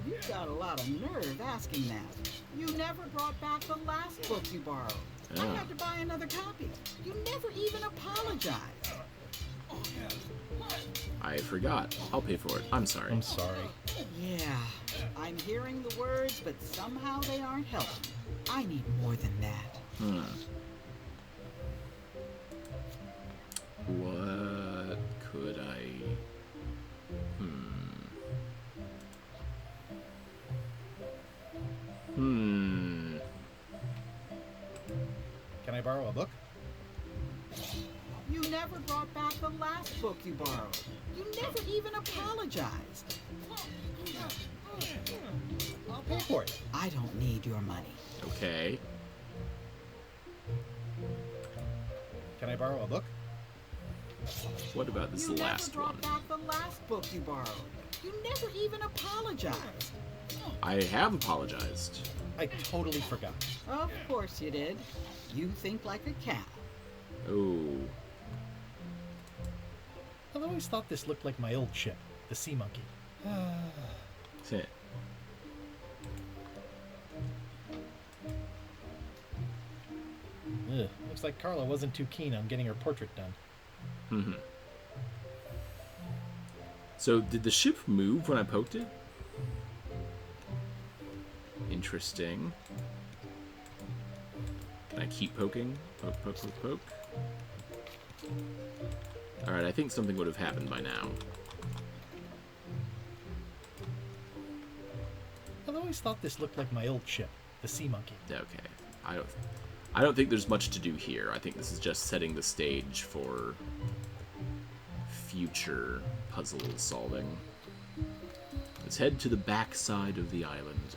You've got a lot of nerve asking that. You never brought back the last book you borrowed. I had to buy another copy. You never even apologized. I forgot. I'll pay for it. I'm sorry. I'm sorry. Yeah, I'm hearing the words, but somehow they aren't helping. I need more than that. What could I... Can I borrow a book? You never brought back the last book you borrowed. You never even apologized. I'll pay for it. I don't need your money. Okay. Can I borrow a book? What about this last You never one? brought back the last book you borrowed. You never even apologized. I have apologized. I totally forgot. Of course you did. You think like a cat. Oh. I've always thought this looked like my old ship, the Sea Monkey. Looks like Carla wasn't too keen on getting her portrait done. So, did the ship move when I poked it? Interesting. Can I keep poking? Poke. Alright, I think something would have happened by now. I've always thought this looked like my old ship, the Sea Monkey. Okay. I don't think there's much to do here. I think this is just setting the stage for future puzzle solving. Let's head to the backside of the island.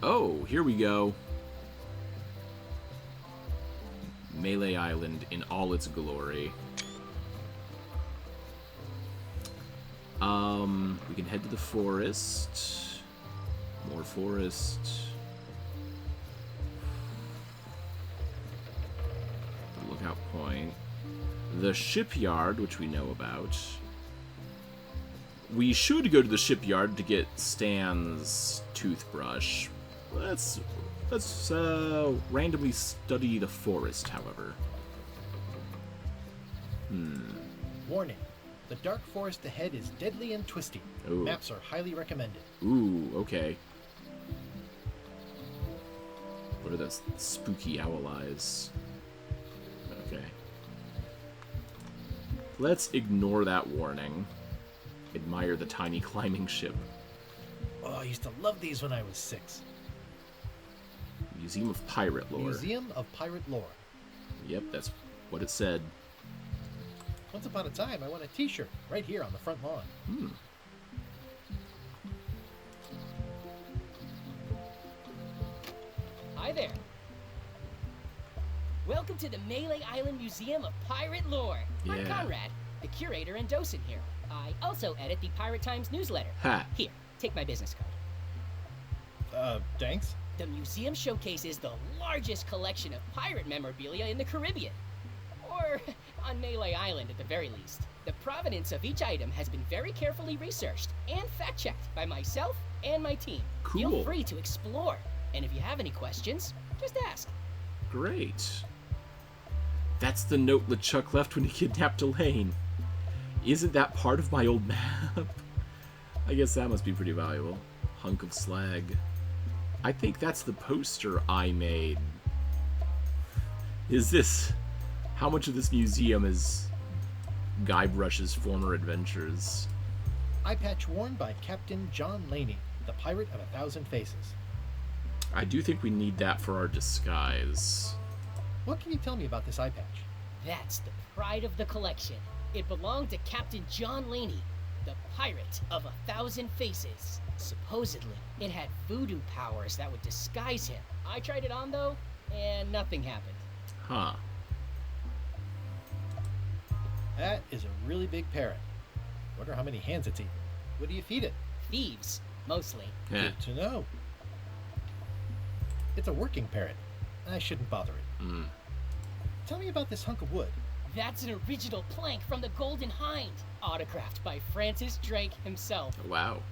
Oh, here we go. Melee Island in all its glory. We can head to the forest. More forest. The lookout point. The shipyard, which we know about. We should go to the shipyard to get Stan's toothbrush. Let's randomly study the forest, however. Warning. The dark forest ahead is deadly and twisty. Ooh. Maps are highly recommended. Ooh, okay. What are those spooky owl eyes? Okay. Let's ignore that warning. Admire the tiny climbing ship. Oh, I used to love these when I was 6. Museum of Pirate Lore. Museum of Pirate Lore. Yep, that's what it said. Once upon a time, I won a t-shirt right here on the front lawn. Hmm. Hi there. Welcome to the Melee Island Museum of Pirate Lore. I'm Yeah. Conrad, the curator and docent here. I also edit the Pirate Times newsletter. Ha. Here, take my business card. Thanks. The museum showcases the largest collection of pirate memorabilia in the Caribbean. Or on Melee Island at the very least. The provenance of each item has been very carefully researched and fact-checked by myself and my team. Cool. Feel free to explore. And if you have any questions, just ask. Great. That's the note LeChuck left when he kidnapped Elaine. Isn't that part of my old map? I guess that must be pretty valuable. Hunk of slag. I think that's the poster I made. Is this... How much of this museum is Guybrush's former adventures? Eye patch worn by Captain John Laney, the Pirate of 1,000 Faces. I do think we need that for our disguise. What can you tell me about this eye patch? That's the pride of the collection. It belonged to Captain John Laney, the Pirate of 1,000 Faces. Supposedly, it had voodoo powers that would disguise him. I tried it on though, and nothing happened. Huh. That is a really big parrot. Wonder how many hands it's eaten. What do you feed it? Thieves, mostly. Yeah. Good to know. It's a working parrot. I shouldn't bother it. Mm. Tell me about this hunk of wood. That's an original plank from the Golden Hind, autographed by Francis Drake himself. Wow.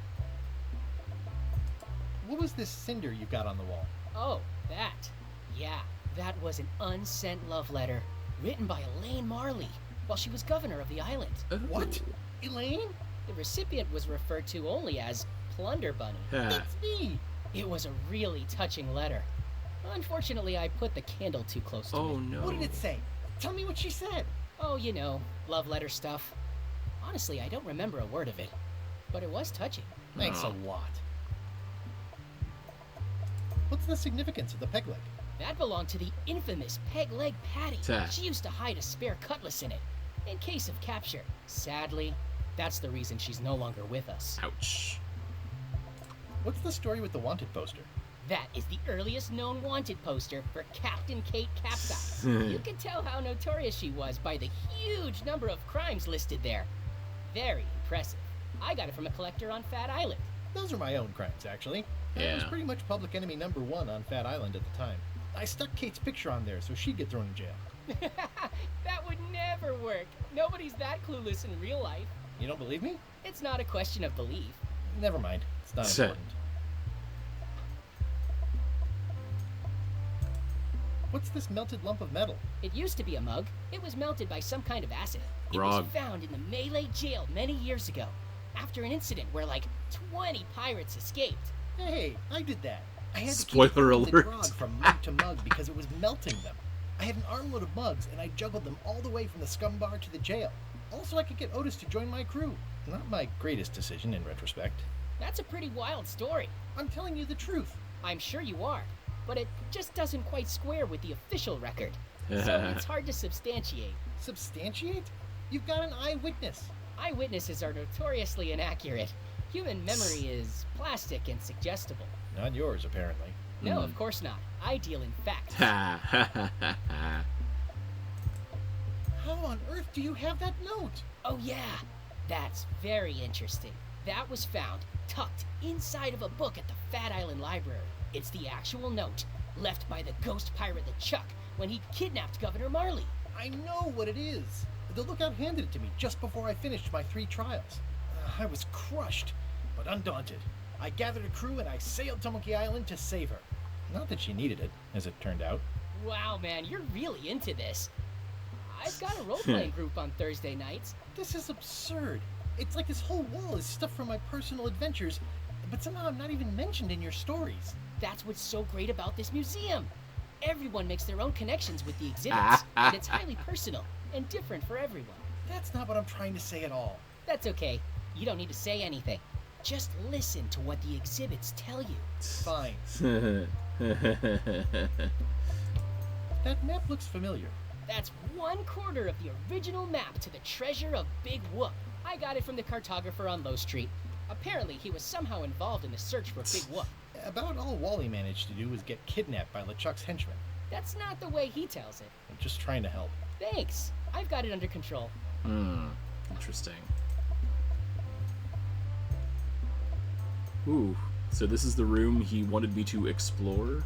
What was this cinder you got on the wall? Oh, that. Yeah, that was an unsent love letter written by Elaine Marley while she was governor of the island. What? Elaine? The recipient was referred to only as Plunder Bunny. That's me! It was a really touching letter. Unfortunately, I put the candle too close to Oh it. no. What did it say? Tell me what she said. Oh, you know, love letter stuff. Honestly, I don't remember a word of it, but it was touching. Thanks Oh. a lot. What's the significance of the peg leg? That belonged to the infamous Peg Leg Patty. Ta. She used to hide a spare cutlass in it, in case of capture. Sadly, that's the reason she's no longer with us. Ouch. What's the story with the wanted poster? That is the earliest known wanted poster for Captain Kate Capsize. You can tell how notorious she was by the huge number of crimes listed there. Very impressive. I got it from a collector on Fat Island. Those are my own crimes, actually. I was Yeah. pretty much public enemy #1 on Fat Island at the time. I stuck Kate's picture on there so she'd get thrown in jail. That would never work. Nobody's that clueless in real life. You don't believe me? It's not a question of belief. Never mind. It's not Sir. important. What's this melted lump of metal? It used to be a mug. It was melted by some kind of acid. It Grog. was found in the Malay jail many years ago, after an incident where like 20 pirates escaped. Hey, I did that. I had to Spoiler keep moving the alert. grog from mug to mug because it was melting them. I had an armload of mugs and I juggled them all the way from the scum bar to the jail. Also, I could get Otis to join my crew. Not my greatest decision in retrospect. That's a pretty wild story. I'm telling you the truth. I'm sure you are, but it just doesn't quite square with the official record. So it's hard to substantiate. Substantiate? You've got an eyewitness. Eyewitnesses are notoriously inaccurate. Human memory is plastic and suggestible. Not yours, apparently. No, of course not. I deal in facts. Ha ha ha ha. How on earth do you have that note? Oh yeah, that's very interesting. That was found tucked inside of a book at the Fat Island Library. It's the actual note left by the ghost pirate LeChuck when he kidnapped Governor Marley. I know what it is. The lookout handed it to me just before I finished my 3 trials. I was crushed, but undaunted. I gathered a crew and I sailed to Monkey Island to save her. Not that she needed it, as it turned out. Wow, man, you're really into this. I've got a role-playing group on Thursday nights. This is absurd. It's like this whole wall is stuff from my personal adventures, but somehow I'm not even mentioned in your stories. That's what's so great about this museum. Everyone makes their own connections with the exhibits, and it's highly personal and different for everyone. That's not what I'm trying to say at all. That's okay. You don't need to say anything. Just listen to what the exhibits tell you. Fine. That map looks familiar. That's 1/4 of the original map to the treasure of Big Whoop. I got it from the cartographer on Low Street. Apparently, he was somehow involved in the search for Big Whoop. About all Wally managed to do was get kidnapped by LeChuck's henchmen. That's not the way he tells it. I'm just trying to help. Thanks. I've got it under control. Interesting. Ooh, so this is the room he wanted me to explore?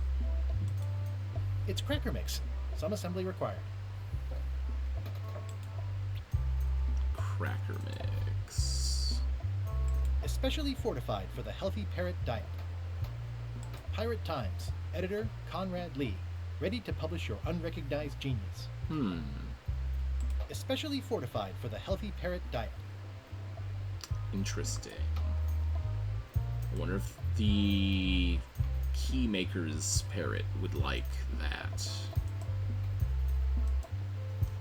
It's cracker mix. Some assembly required. Cracker mix. Especially fortified for the healthy parrot diet. Pirate Times. Editor Conrad Lee. Ready to publish your unrecognized genius. Especially fortified for the healthy parrot diet. Interesting. I wonder if the Keymaker's parrot would like that.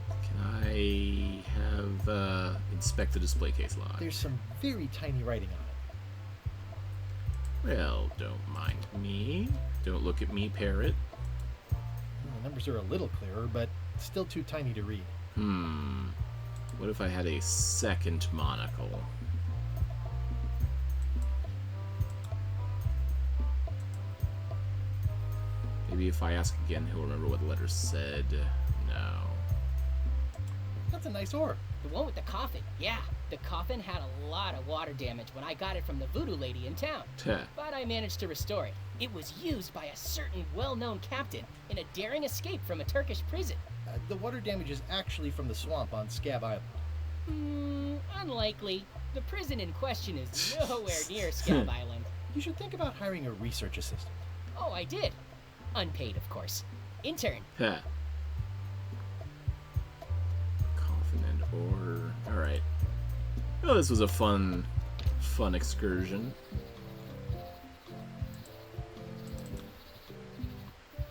Can I have inspect the display case log? There's some very tiny writing on it. Well, don't mind me. Don't look at me, parrot. The numbers are a little clearer, but still too tiny to read. What if I had a second monocle? Maybe if I ask again, he'll remember what the letter said. No. That's a nice ore. The one with the coffin. Yeah, the coffin had a lot of water damage when I got it from the voodoo lady in town. But I managed to restore it. It was used by a certain well-known captain in a daring escape from a Turkish prison. The water damage is actually from the swamp on Scab Island. Unlikely. The prison in question is nowhere near Scab Island. You should think about hiring a research assistant. Oh, I did. Unpaid, of course. Intern. Coffin and ore. Alright. Well, this was a fun excursion.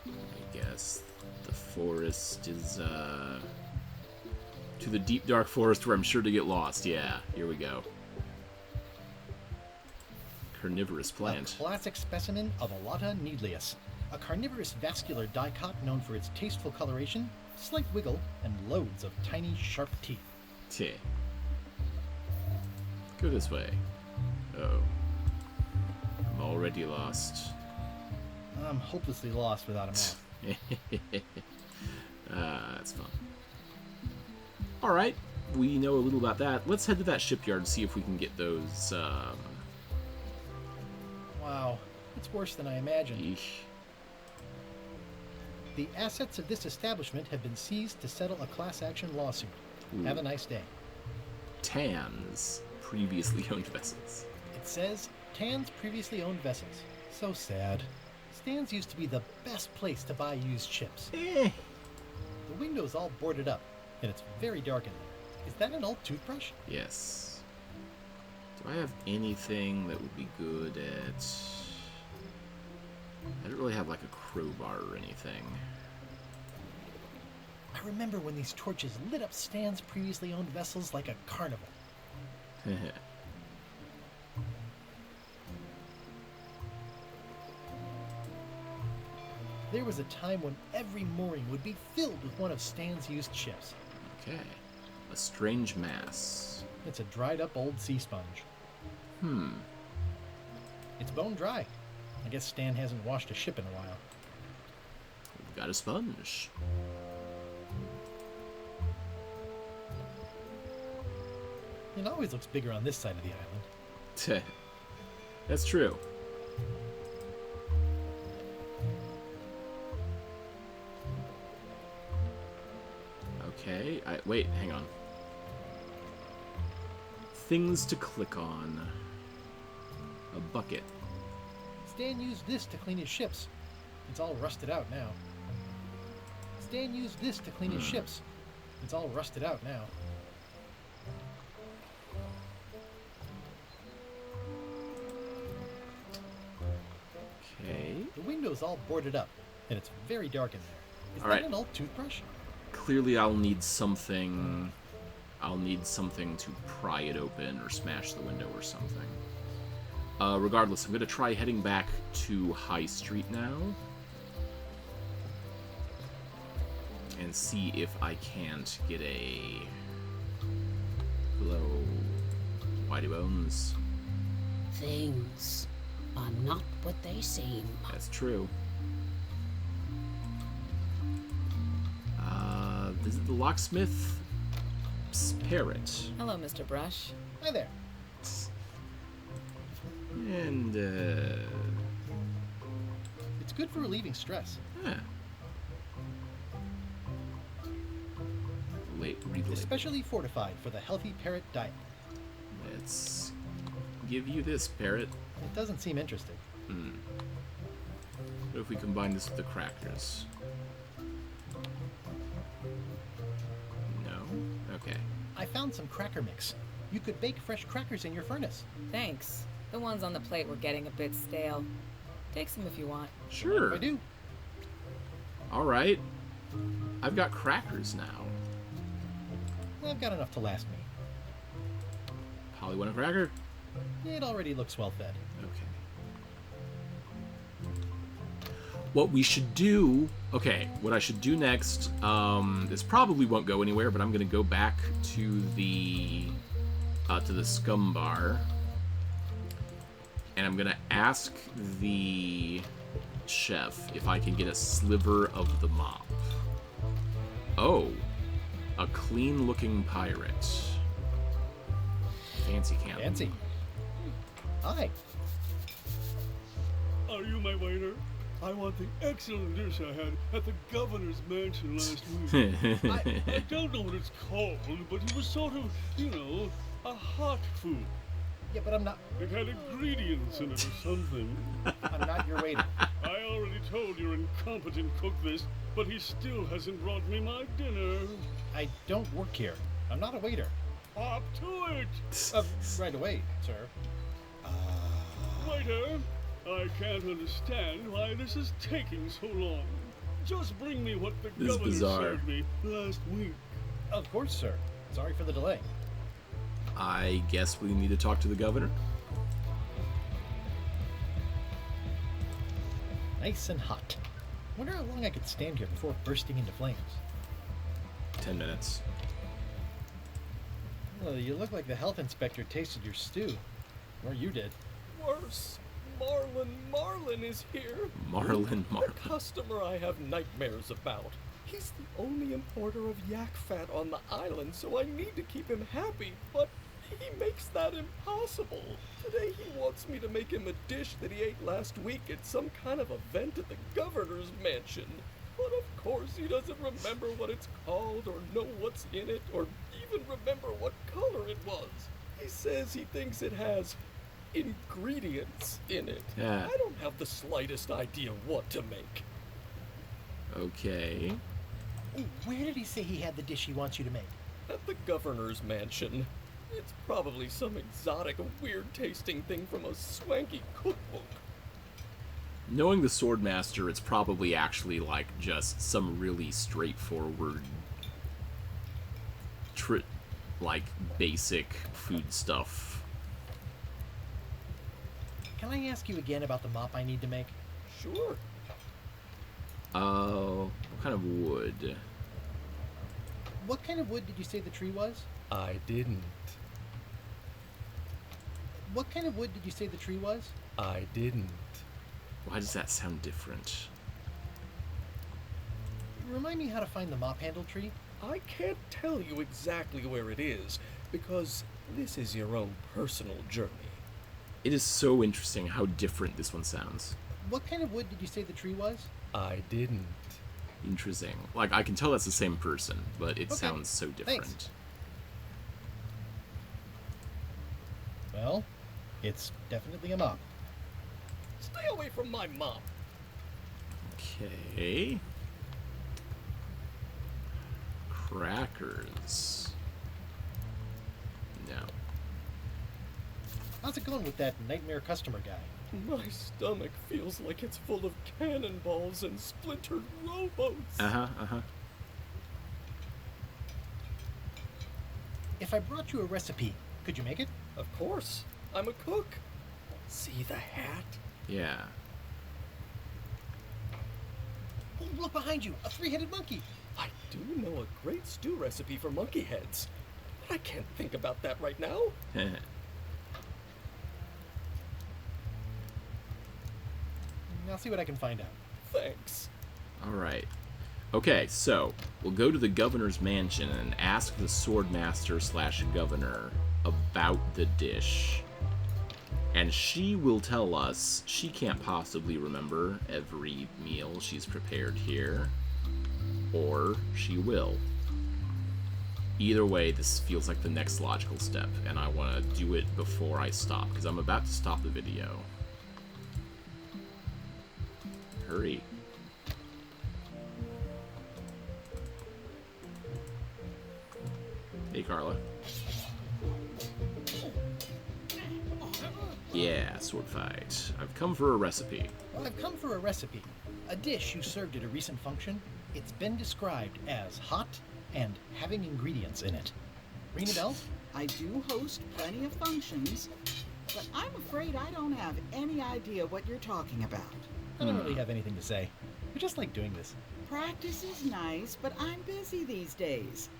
I guess the forest is, to the deep dark forest where I'm sure to get lost. Yeah, here we go. Carnivorous plant. A classic specimen of Alata needleus. A carnivorous vascular dicot known for its tasteful coloration, slight wiggle, and loads of tiny, sharp teeth. Yeah. Go this way. Oh. I'm already lost. I'm hopelessly lost without a map. That's fun. Alright, we know a little about that. Let's head to that shipyard and see if we can get those, Wow, it's worse than I imagined. Eesh. The assets of this establishment have been seized to settle a class action lawsuit. Have a nice day. Tan's previously owned vessels. It says, Tan's previously owned vessels. So sad. Stan's used to be the best place to buy used ships. The window's all boarded up, and it's very dark in there. Is that an old toothbrush? Yes. Do I have anything that would be good at... I don't really have like a crowbar or anything. I remember when these torches lit up Stan's previously owned vessels like a carnival. There was a time when every mooring would be filled with one of Stan's used ships. Okay. A strange mass. It's a dried up old sea sponge. It's bone dry. I guess Stan hasn't washed a ship in a while. We've got a sponge. It always looks bigger on this side of the island. That's true. Okay, wait, hang on. Things to click on. A bucket. Stan used this to clean his ships. It's all rusted out now. Stan used this to clean his ships. It's all rusted out now. Okay. The window's all boarded up, And it's very dark in there. Is All that right. an old toothbrush? Clearly, I'll need something. I'll need something to pry it open or smash the window or something. Regardless, I'm going to try heading back to High Street now. And see if I can't get a... Hello, Whitey Bones. Things are not what they seem. That's true. Visit the locksmith parrot. Hello, Mr. Brush. Hi there. And, It's good for relieving stress. yeah. Read the label. Especially fortified for the healthy parrot diet. Let's give you this, parrot. It doesn't seem interesting. What if we combine this with the crackers? No? Okay. I found some cracker mix. You could bake fresh crackers in your furnace. Thanks. The ones on the plate were getting a bit stale. Take some if you want. Sure. I do. Alright. I've got crackers now. I've got enough to last me. Polly want a cracker? It already looks well fed. Okay. What we should do... Okay, what I should do next, this probably won't go anywhere, but I'm going to go back to the scum bar. And I'm going to ask the chef if I can get a sliver of the mop. Oh. A clean-looking pirate. Fancy camp. Fancy. Hi. Are you my waiter? I want the excellent dish I had at the governor's mansion last week. I don't know what it's called, but it was sort of, a hot food. Yeah, but I'm not... It had ingredients in it or something. I'm not your waiter. I already told your incompetent cook this, but he still hasn't brought me my dinner. I don't work here. I'm not a waiter. Up to it! Right away, sir. Waiter, I can't understand why this is taking so long. Just bring me what the This is governor bizarre. served me last week. Of course, sir. Sorry for the delay. I guess we need to talk to the governor. Nice and hot. Wonder how long I could stand here before bursting into flames. 10 minutes. Well, you look like the health inspector tasted your stew. Or you did. Worse. Marlin is here. Marlin. A customer I have nightmares about. He's the only importer of yak fat on the island, so I need to keep him happy, but he makes that impossible. Today he wants me to make him a dish that he ate last week at some kind of event at the governor's mansion. But of course he doesn't remember what it's called, or know what's in it, or even remember what color it was. He says he thinks it has ingredients in it. Yeah. I don't have the slightest idea what to make. Okay. Where did he say he had the dish he wants you to make? At the governor's mansion. It's probably some exotic, weird-tasting thing from a swanky cookbook. Knowing the Swordmaster, it's probably actually like just some really straightforward, like basic food stuff. Can I ask you again about the mop I need to make? Sure. What kind of wood? What kind of wood did you say the tree was? I didn't. What kind of wood did you say the tree was? I didn't. Why does that sound different? Remind me how to find the mop handle tree. I can't tell you exactly where it is, because this is your own personal journey. It is so interesting how different this one sounds. What kind of wood did you say the tree was? I didn't. Interesting. Like, I can tell that's the same person, but it Okay. sounds so different. Thanks. Well, it's definitely a mop. Stay away from my mom. Okay. Crackers. No. How's it going with that nightmare customer guy? My stomach feels like it's full of cannonballs and splintered rowboats. If I brought you a recipe, could you make it? Of course. I'm a cook. See the hat? Yeah. Oh, look behind you! A three-headed monkey! I do know a great stew recipe for monkey heads. But I can't think about that right now. I'll see what I can find out. Thanks. Alright. Okay, so, we'll go to the governor's mansion and ask the swordmaster / governor about the dish. And she will tell us she can't possibly remember every meal she's prepared here. Or she will. Either way, this feels like the next logical step, and I want to do it before I stop, because I'm about to stop the video. Hurry. Hey, Carla. Yeah, sword fight. I've come for a recipe. Well, I've come for a recipe. A dish you served at a recent function. It's been described as hot and having ingredients in it. Ring a bell? I do host plenty of functions, but I'm afraid I don't have any idea what you're talking about. I don't really have anything to say. I just like doing this. Practice is nice, but I'm busy these days.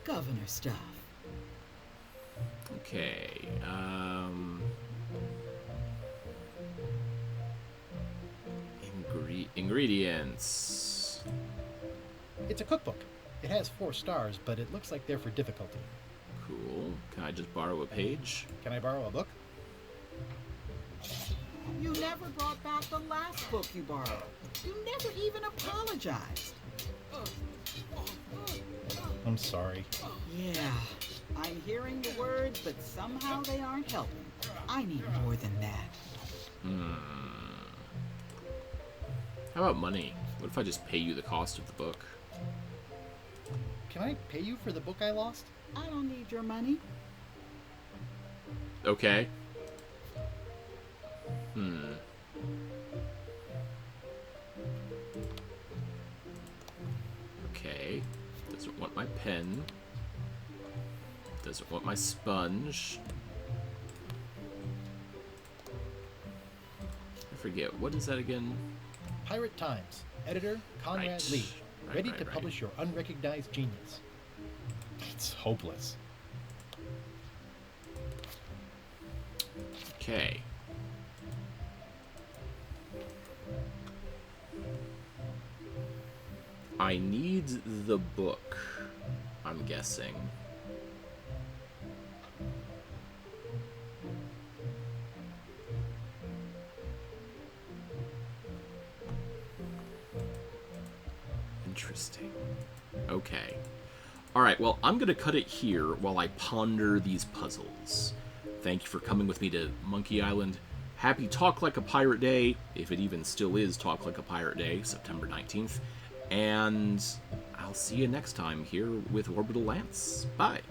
Governor stuff. Okay, ingredients. It's a cookbook. It has 4 stars, but it looks like they're for difficulty. Cool. Can I just borrow a page? Can I borrow a book? You never brought back the last book you borrowed. You never even apologized. I'm sorry. Yeah, I'm hearing the words, but somehow they aren't helping. I need more than that. How about money? What if I just pay you the cost of the book? Can I pay you for the book I lost? I don't need your money. Okay. Okay. Doesn't want my pen. Doesn't want my sponge. I forget. What is that again? Pirate Times. Editor Conrad Right. Lee. Right, Ready right, to right. publish your unrecognized genius. It's hopeless. Okay. I need the book, I'm guessing. Interesting. Okay. Alright, well, I'm going to cut it here while I ponder these puzzles. Thank you for coming with me to Monkey Island. Happy Talk Like a Pirate Day, if it even still is Talk Like a Pirate Day, September 19th. And I'll see you next time here with Orbital Lance. Bye.